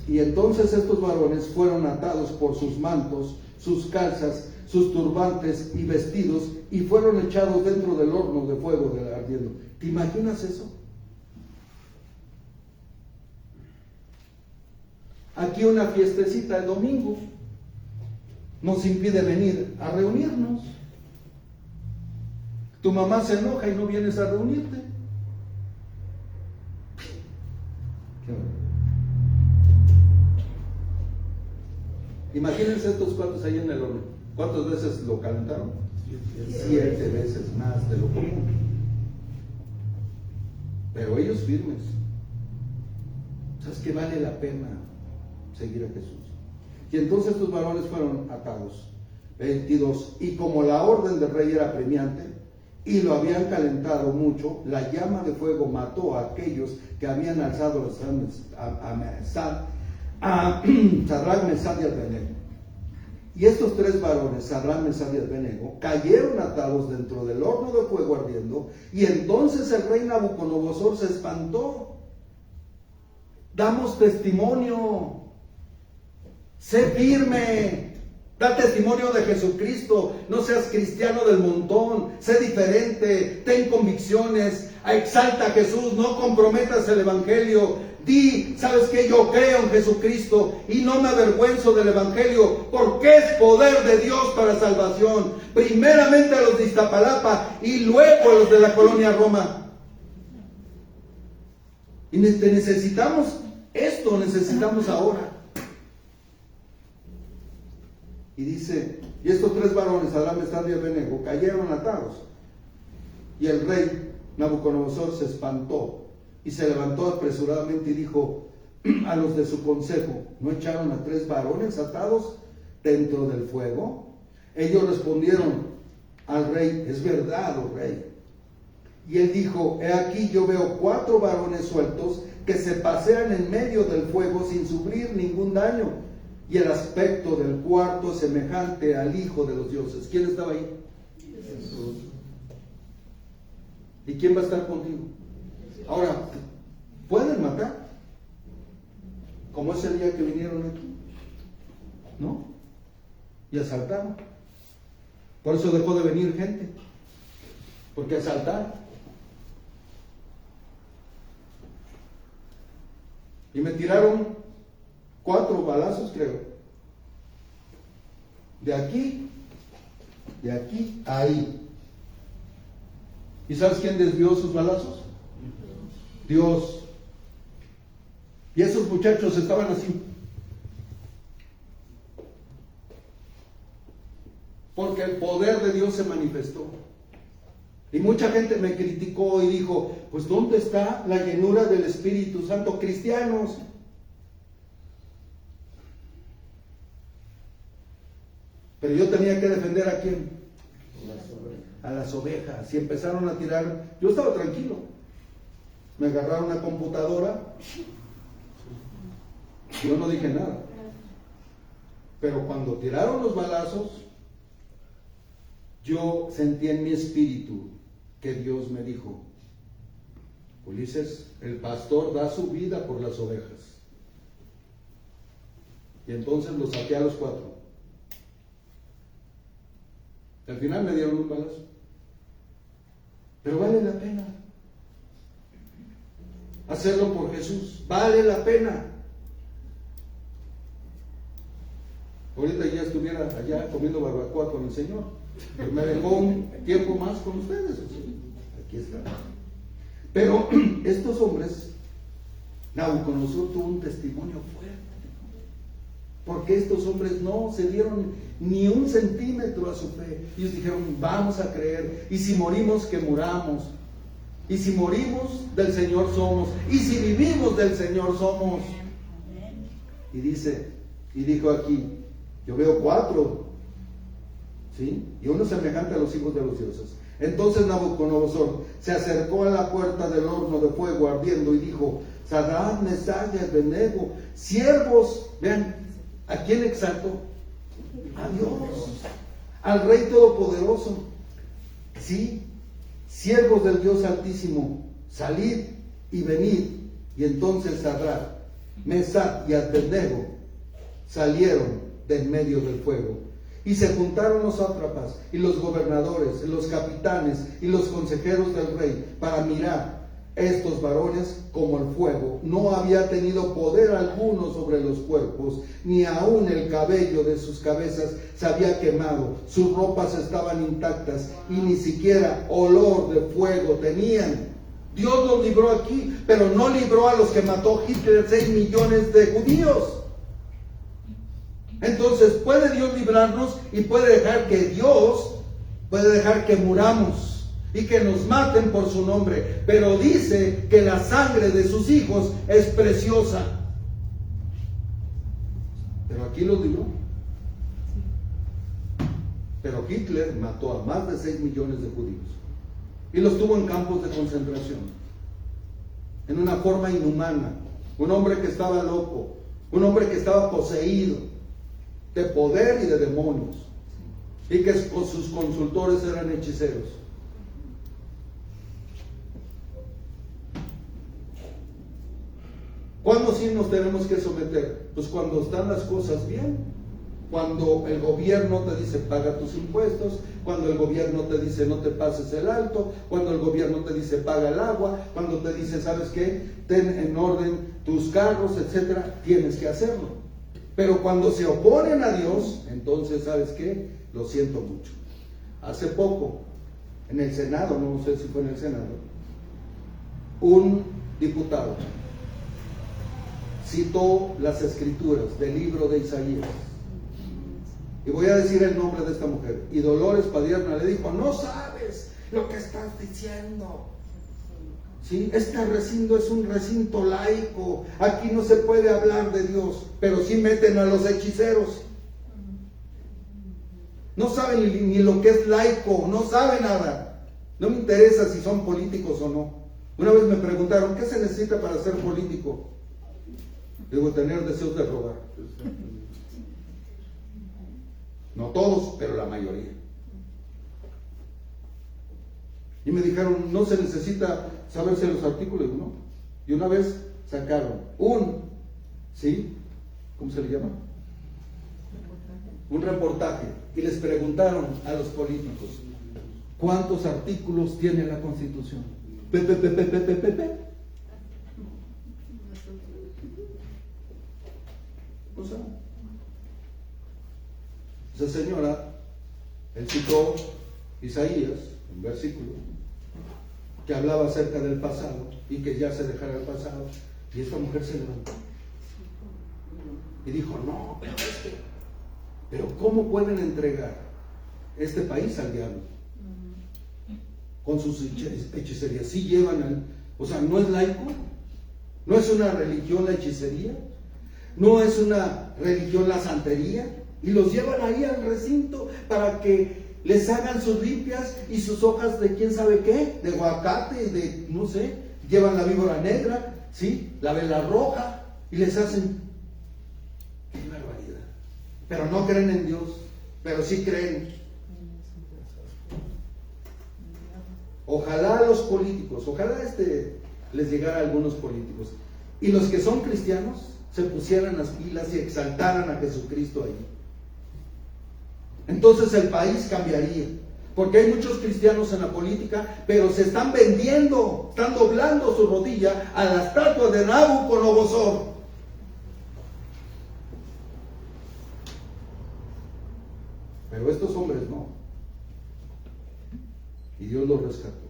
Y entonces estos varones fueron atados por sus mantos, sus calzas, sus turbantes y vestidos, y fueron echados dentro del horno de fuego ardiendo. ¿Te imaginas eso? Aquí una fiestecita de domingo nos impide venir a reunirnos. Tu mamá se enoja y no vienes a reunirte. Imagínense estos cuantos ahí en el horno. ¿Cuántas veces lo calentaron? 7 veces más de lo común. Pero ellos firmes. ¿Sabes qué? Vale la pena seguir a Jesús. Y entonces estos varones fueron atados. 22. Y como la orden del rey era apremiante y lo habían calentado mucho, la llama de fuego mató a aquellos que habían alzado a Sadrach, Mesach y Abednego. Y estos 3 varones, Sadrach, Mesach y Abednego, cayeron atados dentro del horno de fuego ardiendo. Y entonces el rey Nabucodonosor se espantó. Damos testimonio. Sé firme. Da testimonio de Jesucristo. No seas cristiano del montón. Sé diferente. Ten convicciones. Exalta a Jesús. No comprometas el evangelio. Di, ¿sabes qué? Yo creo en Jesucristo y no me avergüenzo del evangelio, porque es poder de Dios para salvación. Primeramente a los de Iztapalapa y luego a los de la colonia Roma. Y necesitamos esto, necesitamos ahora. Y dice, y estos 3 varones, Sadrach, Mesach y Abednego, cayeron atados. Y el rey Nabucodonosor se espantó y se levantó apresuradamente y dijo a los de su consejo: ¿no echaron a 3 varones atados dentro del fuego? Ellos respondieron al rey: es verdad, oh rey. Y él dijo: he aquí, yo veo 4 varones sueltos que se pasean en medio del fuego sin sufrir ningún daño, y el aspecto del cuarto es semejante al Hijo de los dioses. ¿Quién estaba ahí? Jesús. ¿Y quién va a estar contigo? Ahora, ¿pueden matar? Como ese día que vinieron aquí, ¿no? Y asaltaron. Por eso dejó de venir gente, porque asaltaron. Y me tiraron 4 balazos, creo. De aquí, ahí. ¿Y sabes quién desvió sus balazos? Dios. Y esos muchachos estaban así. Porque el poder de Dios se manifestó. Y mucha gente me criticó y dijo: pues ¿dónde está la llenura del Espíritu Santo? Cristianos. Pero yo tenía que defender ¿a quién? A las ovejas. Y empezaron a tirar. Yo estaba tranquilo. Me agarraron una computadora. Yo no dije nada. Pero cuando tiraron los balazos, yo sentí en mi espíritu que Dios me dijo: Ulises, el pastor da su vida por las ovejas. Y entonces los saqué a los 4. Al final me dieron un balazo. Pero vale la pena hacerlo por Jesús. Vale la pena. Ahorita ya estuviera allá comiendo barbacoa con el Señor. Pero me dejó un tiempo más con ustedes. Aquí está. Pero estos hombres, Nabucodonosor tuvo un testimonio fuerte. Porque estos hombres no se dieron ni un centímetro a su fe. Ellos dijeron: vamos a creer. Y si morimos, que muramos. Y si morimos, del Señor somos. Y si vivimos, del Señor somos. Y dijo aquí: yo veo 4. ¿Sí? Y uno semejante a los hijos de los dioses. Entonces Nabucodonosor se acercó a la puerta del horno de fuego ardiendo y dijo: Sadrach, Mesach y Abednego, siervos. Vean, ¿a quién exaltó? A Dios, al Rey Todopoderoso. Sí, siervos del Dios Altísimo, salid y venid. Y entonces Sadrach, Mesach y Abednego salieron de en medio del fuego. Y se juntaron los sátrapas y los gobernadores, los capitanes y los consejeros del rey para mirar. Estos varones, como el fuego, no había tenido poder alguno sobre los cuerpos, ni aun el cabello de sus cabezas se había quemado, sus ropas estaban intactas y ni siquiera olor de fuego tenían. Dios los libró aquí, pero no libró a los que mató Hitler, 6 millones de judíos. Entonces puede Dios librarnos y puede dejar que muramos y que nos maten por su nombre, pero dice que la sangre de sus hijos es preciosa. Pero aquí los libró. Pero Hitler mató a más de 6 millones de judíos y los tuvo en campos de concentración, en una forma inhumana. Un hombre que estaba loco, un hombre que estaba poseído de poder y de demonios, y que sus consultores eran hechiceros. ¿Cuándo sí nos tenemos que someter? Pues cuando están las cosas bien, cuando el gobierno te dice paga tus impuestos, cuando el gobierno te dice no te pases el alto, cuando el gobierno te dice paga el agua, cuando te dice ¿sabes qué? Ten en orden tus carros, etcétera, tienes que hacerlo. Pero cuando se oponen a Dios, entonces, ¿sabes qué? Lo siento mucho. Hace poco, en el Senado, no sé si fue en el Senado, un diputado citó las escrituras del libro de Isaías. Y voy a decir el nombre de esta mujer. Y Dolores Padierna le dijo: no sabes lo que estás diciendo. ¿sí? Este recinto es un recinto laico, aquí no se puede hablar de Dios, pero sí meten a los hechiceros. No saben ni lo que es laico, no saben nada. No me interesa si son políticos o no. Una vez me preguntaron, ¿qué se necesita para ser político? Digo, tener deseos de robar. No todos, pero la mayoría. Y me dijeron, no se necesita saberse los artículos, ¿no? Y una vez sacaron ¿sí? ¿Cómo se le llama? Un reportaje. Y les preguntaron a los políticos, ¿cuántos artículos tiene la Constitución? No saben. Esa señora, él citó Isaías, un versículo, que hablaba acerca del pasado y que ya se dejara el pasado, y esta mujer se levantó y dijo, no, pero ¿cómo pueden entregar este país al diablo? Con sus hechicerías. Sí llevan o sea, ¿no es laico? ¿No es una religión la hechicería? ¿No es una religión la santería? Y los llevan ahí al recinto para que les hagan sus limpias y sus hojas de quién sabe qué, de aguacate, de no sé, llevan la víbora negra, ¿sí? La vela roja, y les hacen, qué barbaridad. Pero no creen en Dios, pero sí creen. Ojalá los políticos, ojalá les llegara a algunos políticos, y los que son cristianos se pusieran las pilas y exaltaran a Jesucristo ahí. Entonces el país cambiaría, porque hay muchos cristianos en la política, pero se están vendiendo, están doblando su rodilla a la estatua de Nabucodonosor. Pero estos hombres no, y Dios los rescató.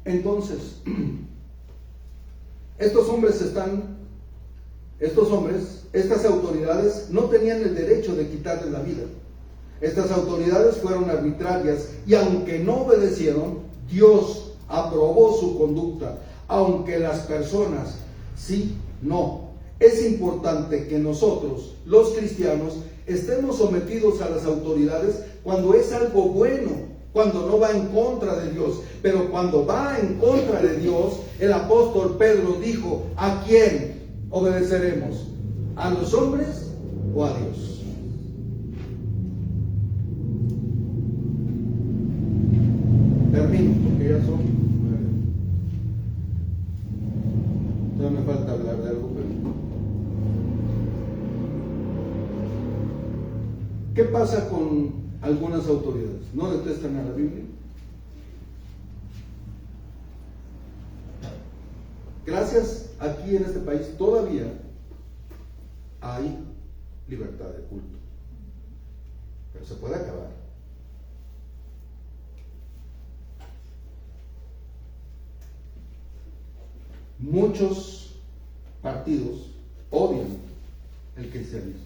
Entonces, estas autoridades no tenían el derecho de quitarles la vida. Estas autoridades fueron arbitrarias y aunque no obedecieron, Dios aprobó su conducta, aunque las personas sí, no. Es importante que nosotros, los cristianos, estemos sometidos a las autoridades cuando es algo bueno, cuando no va en contra de Dios. Pero cuando va en contra de Dios, el apóstol Pedro dijo, ¿a quién obedeceremos? ¿A los hombres o a Dios? Termino, porque ya son 9. Todavía me falta hablar de algo, pero... ¿Qué pasa con algunas autoridades? ¿No detestan a la Biblia? Gracias, aquí en este país todavía hay libertad de culto, pero se puede acabar. Muchos partidos odian el cristianismo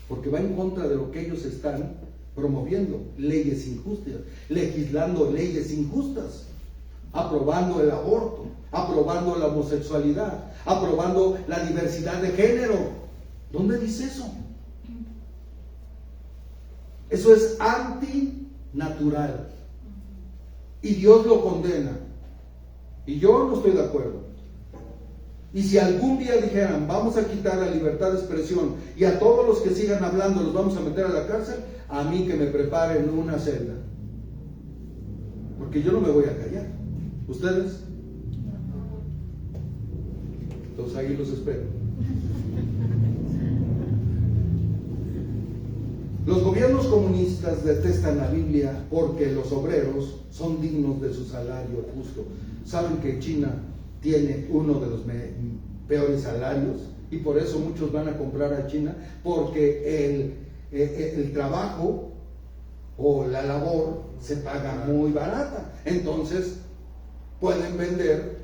porque va en contra de lo que ellos están promoviendo, leyes injustas, legislando leyes injustas, aprobando el aborto, aprobando la homosexualidad, aprobando la diversidad de género. ¿Dónde dice eso? Eso es antinatural y Dios lo condena, y yo no estoy de acuerdo. Y si algún día dijeran, vamos a quitar la libertad de expresión y a todos los que sigan hablando los vamos a meter a la cárcel, a mí que me preparen una celda, porque yo no me voy a callar. ¿Ustedes? Entonces ahí los espero. Los gobiernos comunistas detestan la Biblia porque los obreros son dignos de su salario justo. ¿Saben que China tiene uno de los peores salarios? Y por eso muchos van a comprar a China, porque el trabajo o la labor se paga muy barata. Entonces pueden vender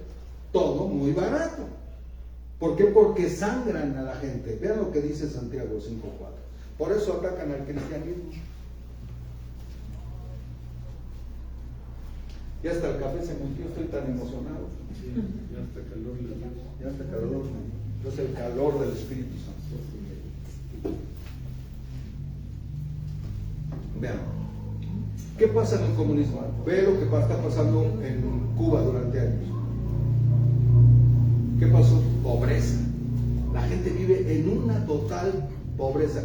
todo muy barato. ¿Por qué? Porque sangran a la gente. Vean lo que dice Santiago 5:4. Por eso atacan al cristianismo. Ya hasta el café se metió, estoy tan emocionado. Sí, ya hasta calor le dio. Ya hasta calor, es el calor del Espíritu Santo. Vean, ¿qué pasa en el comunismo? Ve lo que está pasando en Cuba durante años. ¿Qué pasó? Pobreza. La gente vive en una total pobreza.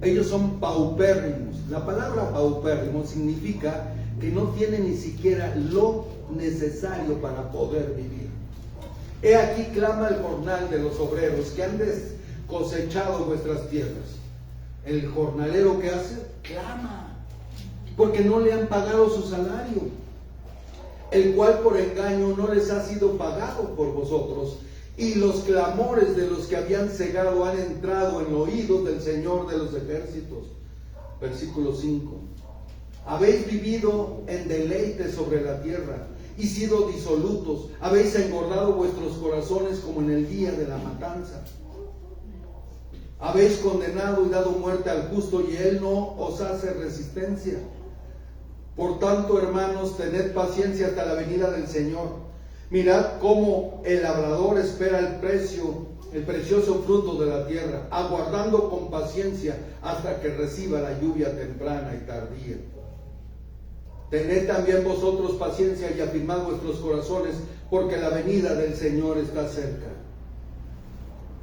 Ellos son paupérrimos. La palabra paupérrimo significa que no tienen ni siquiera lo necesario para poder vivir. He aquí clama el jornal de los obreros que han cosechado vuestras tierras. El jornalero que hace, clama, porque no le han pagado su salario, el cual por engaño no les ha sido pagado por vosotros, y los clamores de los que habían cegado han entrado en oídos del Señor de los ejércitos. Versículo 5. Habéis vivido en deleite sobre la tierra y sido disolutos, habéis engordado vuestros corazones como en el día de la matanza. Habéis condenado y dado muerte al justo, y él no os hace resistencia. Por tanto, hermanos, tened paciencia hasta la venida del Señor. Mirad cómo el labrador espera el precioso fruto de la tierra, aguardando con paciencia hasta que reciba la lluvia temprana y tardía. Tened también vosotros paciencia y afirmad vuestros corazones, porque la venida del Señor está cerca.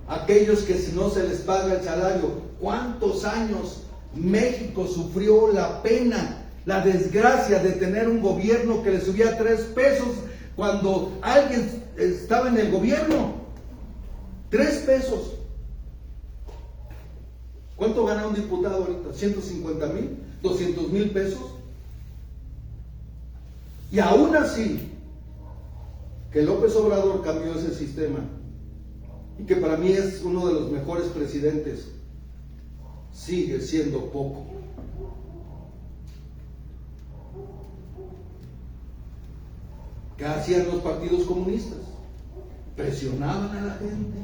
Aquellos que si no se les paga el salario, ¿cuántos años México sufrió la pena, la desgracia de tener un gobierno que le subía 3 pesos cuando alguien estaba en el gobierno? 3 pesos. ¿Cuánto gana un diputado ahorita? 150,000, 200,000 pesos. Y aún así, que López Obrador cambió ese sistema, y que para mí es uno de los mejores presidentes, sigue siendo poco. ¿Qué hacían los partidos comunistas? Presionaban a la gente,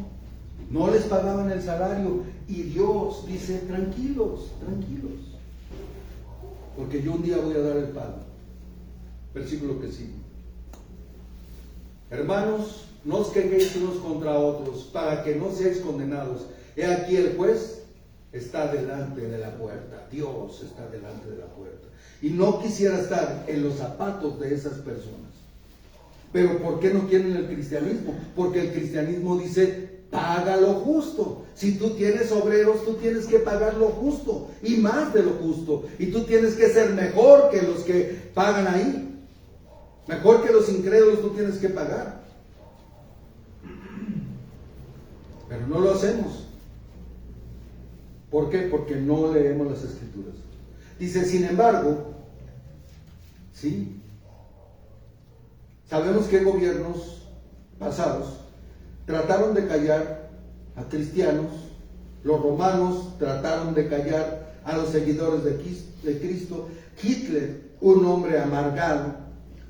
no les pagaban el salario, y Dios dice, tranquilos, tranquilos, porque yo un día voy a dar el pago. Versículo que sigue. Hermanos, no os quejéis unos contra otros, para que no seáis condenados. He aquí el juez está delante de la puerta. Dios está delante de la puerta. Y no quisiera estar en los zapatos de esas personas. Pero ¿por qué no quieren el cristianismo? Porque el cristianismo dice, paga lo justo. Si tú tienes obreros, tú tienes que pagar lo justo, y más de lo justo. Y tú tienes que ser mejor que los que pagan ahí. Mejor que los incrédulos tú tienes que pagar. Pero no lo hacemos. ¿Por qué? Porque no leemos las Escrituras. Dice, sin embargo, ¿sí? Sabemos que gobiernos pasados trataron de callar a cristianos. Los romanos trataron de callar a los seguidores de Cristo. Hitler, un hombre amargado,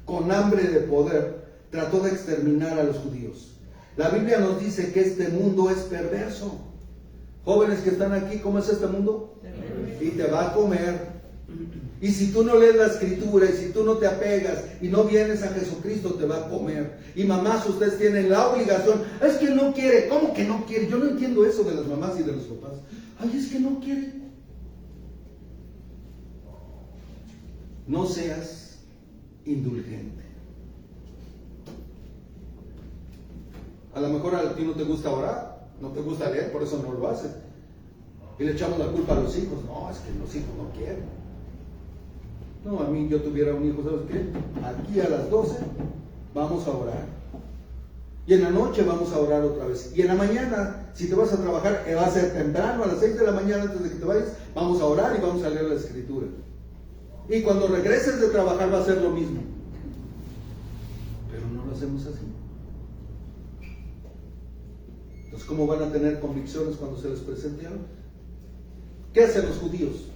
con hambre de poder, trató de exterminar a los judíos. La Biblia nos dice que este mundo es perverso. Jóvenes que están aquí, ¿cómo es este mundo? Y te va a comer. Y si tú no lees la Escritura, y si tú no te apegas y no vienes a Jesucristo, te va a comer. Y mamás, ustedes tienen la obligación. Es que no quiere. ¿Cómo que no quiere? Yo no entiendo eso de las mamás y de los papás. Ay, es que no quiere. No seas indulgente. A lo mejor a ti no te gusta orar, no te gusta leer, por eso no lo haces. Y le echamos la culpa a los hijos. No, es que los hijos no quieren. No, a mí yo tuviera un hijo, ¿sabes qué? Aquí a las 12 vamos a orar. Y en la noche vamos a orar otra vez. Y en la mañana, si te vas a trabajar, va a ser temprano, a las 6 de la mañana antes de que te vayas, vamos a orar y vamos a leer la Escritura. Y cuando regreses de trabajar va a ser lo mismo. Pero no lo hacemos así. Entonces, ¿cómo van a tener convicciones cuando se les presente algo? ¿Qué hacen los judíos?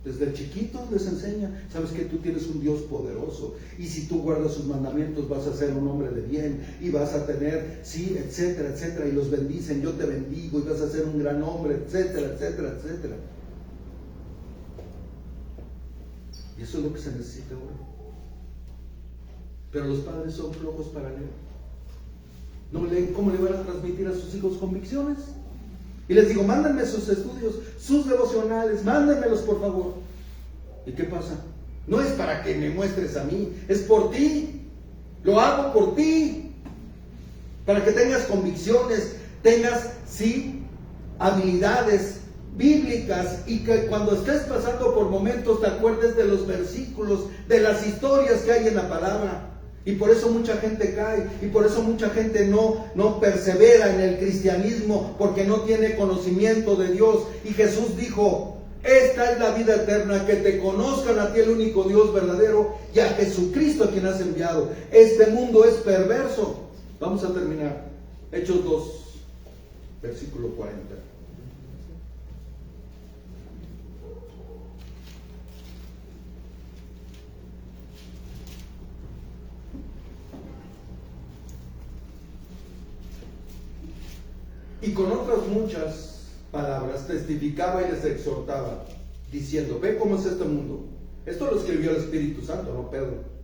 Desde chiquitos les enseña, sabes que tú tienes un Dios poderoso, y si tú guardas sus mandamientos vas a ser un hombre de bien, y vas a tener, sí, etcétera, etcétera, y los bendicen, yo te bendigo, y vas a ser un gran hombre, etcétera, etcétera, etcétera. Y eso es lo que se necesita ahora. Pero los padres son flojos para leer. No leen. ¿Cómo le van a transmitir a sus hijos convicciones? Y les digo, mándenme sus estudios, sus devocionales, mándenmelos por favor. ¿Y qué pasa? No es para que me muestres a mí, es por ti. Lo hago por ti. Para que tengas convicciones, tengas, sí, habilidades bíblicas, y que cuando estés pasando por momentos te acuerdes de los versículos, de las historias que hay en la palabra. Y por eso mucha gente cae, y por eso mucha gente no persevera en el cristianismo, porque no tiene conocimiento de Dios. Y Jesús dijo, esta es la vida eterna, que te conozcan a ti, el único Dios verdadero, y a Jesucristo a quien has enviado. Este mundo es perverso. Vamos a terminar. Hechos 2, versículo 40. Y con otras muchas palabras testificaba y les exhortaba, diciendo, ve cómo es este mundo. Esto lo escribió el Espíritu Santo, no Pedro.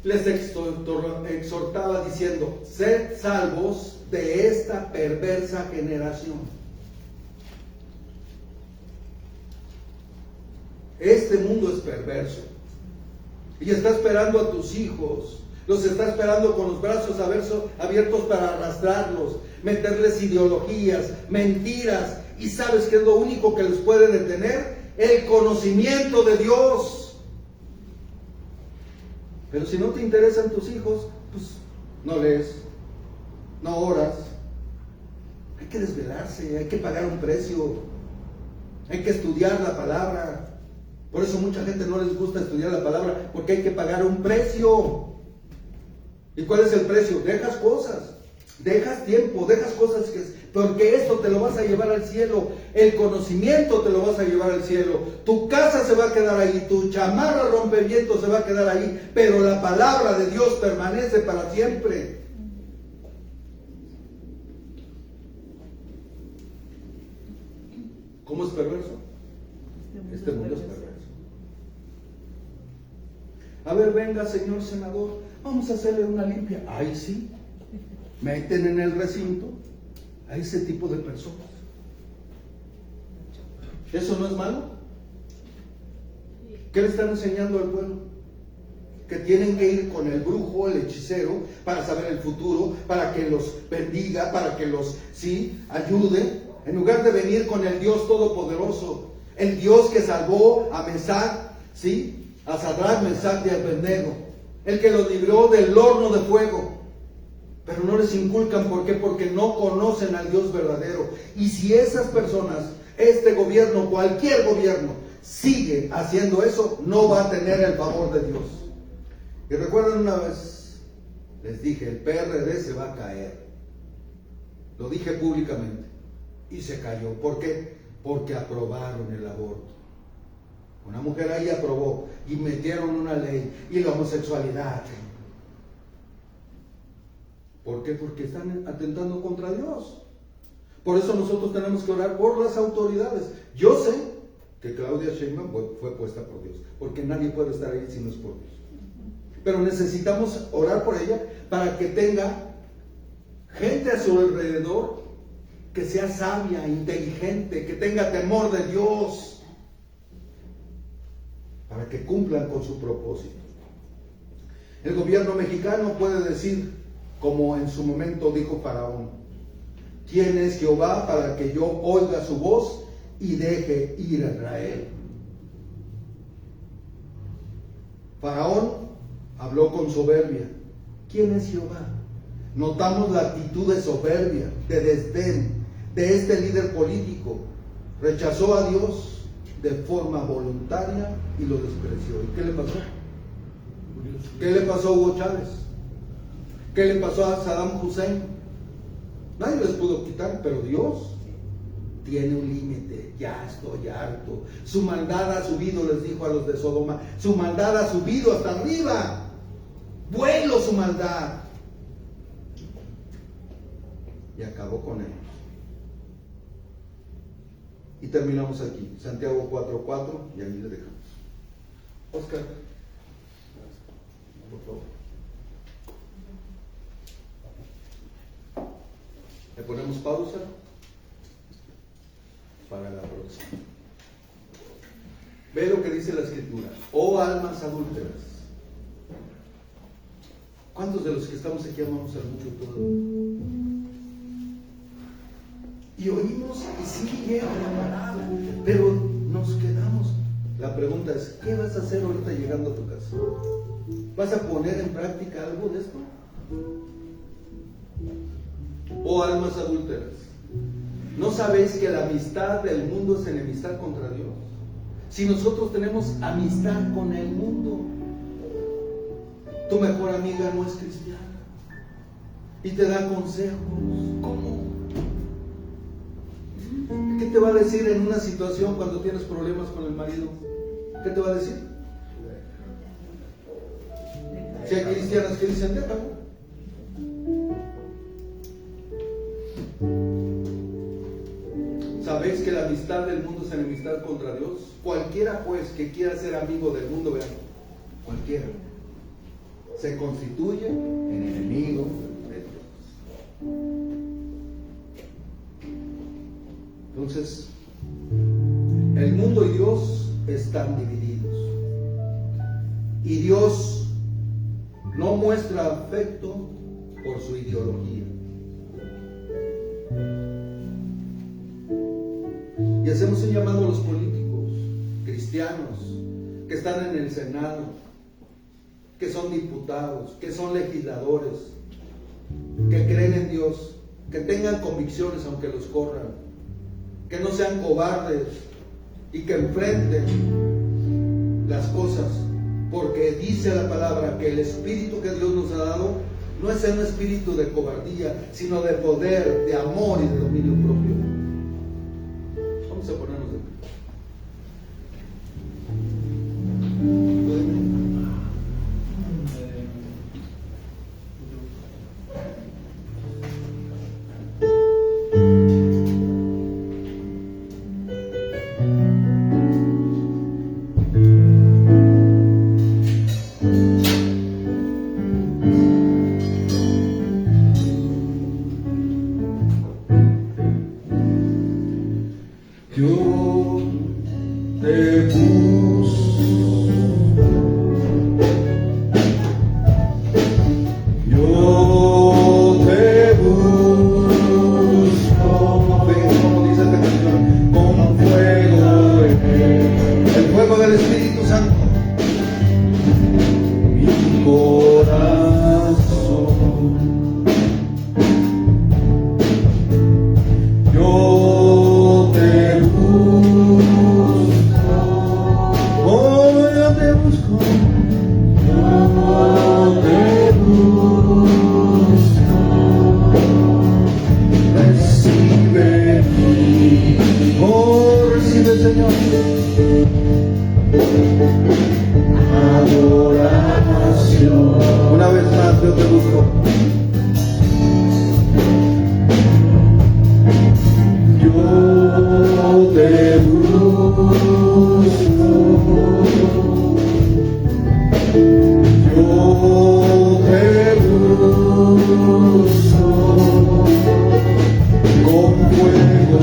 Les exhortaba diciendo, sed salvos de esta perversa generación. Este mundo es perverso y está esperando a tus hijos. Los está esperando con los brazos abiertos para arrastrarlos, meterles ideologías, mentiras. ¿Y sabes qué es lo único que les puede detener? El conocimiento de Dios. Pero si no te interesan tus hijos, pues no lees, no oras. Hay que desvelarse, hay que pagar un precio, hay que estudiar la palabra. Por eso mucha gente no les gusta estudiar la palabra, porque hay que pagar un precio. ¿Y cuál es el precio? Dejas cosas, dejas tiempo, dejas cosas porque esto te lo vas a llevar al cielo. El conocimiento te lo vas a llevar al cielo. Tu casa se va a quedar ahí, tu chamarra rompeviento se va a quedar ahí, pero la palabra de Dios permanece para siempre. ¿Cómo es perverso? Este mundo es perverso. A ver, venga, señor senador, vamos a hacerle una limpia. Ay, sí. Meten en el recinto a ese tipo de personas. ¿Eso no es malo? ¿Qué le están enseñando al pueblo? Que tienen que ir con el brujo, el hechicero, para saber el futuro, para que los bendiga, para que los, sí, ayude, en lugar de venir con el Dios Todopoderoso, el Dios que salvó a Mesac, sí, a Sadrach, Mesac y Abednego, el que los libró del horno de fuego. Pero no les inculcan, ¿por qué? Porque no conocen al Dios verdadero. Y si esas personas, este gobierno, cualquier gobierno, sigue haciendo eso, no va a tener el favor de Dios. Y recuerden, una vez les dije, el PRD se va a caer. Lo dije públicamente y se cayó. ¿Por qué? Porque aprobaron el aborto. Una mujer ahí aprobó y metieron una ley, y la homosexualidad. ¿Por qué? Porque están atentando contra Dios. Por eso nosotros tenemos que orar por las autoridades. Yo sé que Claudia Sheinbaum fue puesta por Dios, porque nadie puede estar ahí si no es por Dios. Pero necesitamos orar por ella para que tenga gente a su alrededor que sea sabia, inteligente, que tenga temor de Dios, para que cumplan con su propósito. El gobierno mexicano puede decir, como en su momento dijo Faraón, ¿quién es Jehová para que yo oiga su voz y deje ir a Israel? Faraón habló con soberbia. ¿Quién es Jehová? Notamos la actitud de soberbia, de desdén de este líder político. Rechazó a Dios de forma voluntaria y lo despreció. ¿Y qué le pasó? ¿Qué le pasó a Hugo Chávez? ¿Qué le pasó a Saddam Hussein? Nadie les pudo quitar, pero Dios tiene un límite. Ya estoy harto. Su maldad ha subido, les dijo a los de Sodoma. Su maldad ha subido hasta arriba. Vuelo su maldad. Y acabó con ellos. Y terminamos aquí. Santiago 4:4, y ahí le dejamos. Oscar. favor. Le ponemos pausa para la próxima. Ve lo que dice la Escritura. Oh almas adúlteras. ¿Cuántos de los que estamos aquí amamos al mucho todo? Y oímos y sí llega la palabra, pero nos quedamos. La pregunta es, ¿qué vas a hacer ahorita llegando a tu casa? ¿Vas a poner en práctica algo de esto? Oh almas adúlteras, ¿no sabéis que la amistad del mundo es enemistad contra Dios? Si nosotros tenemos amistad con el mundo, tu mejor amiga no es cristiana y te da consejos. ¿Cómo? ¿Qué te va a decir en una situación cuando tienes problemas con el marido? ¿Qué te va a decir? Si hay cristianas que dicen, déjalo. ¿Sabéis que la amistad del mundo es enemistad contra Dios? Cualquiera pues que quiera ser amigo del mundo, vean, cualquiera, se constituye en enemigo de Dios. Entonces, el mundo y Dios están divididos. Y Dios no muestra afecto por su ideología. Y hacemos un llamado a los políticos cristianos que están en el Senado, que son diputados, que son legisladores, que creen en Dios, que tengan convicciones aunque los corran, que no sean cobardes y que enfrenten las cosas, porque dice la palabra que el espíritu que Dios nos ha dado no es un espíritu de cobardía, sino de poder, de amor y de dominio propio. Vamos a ponernos de pie. Yo te busco, yo te busco, ven como dice esta canción, con fuego, el fuego del Espíritu Santo, mi corazón, yo te Señor, adoración. Una vez más yo te busco. Yo te busco. Yo te busco. Con fuego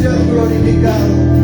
seas glorificado.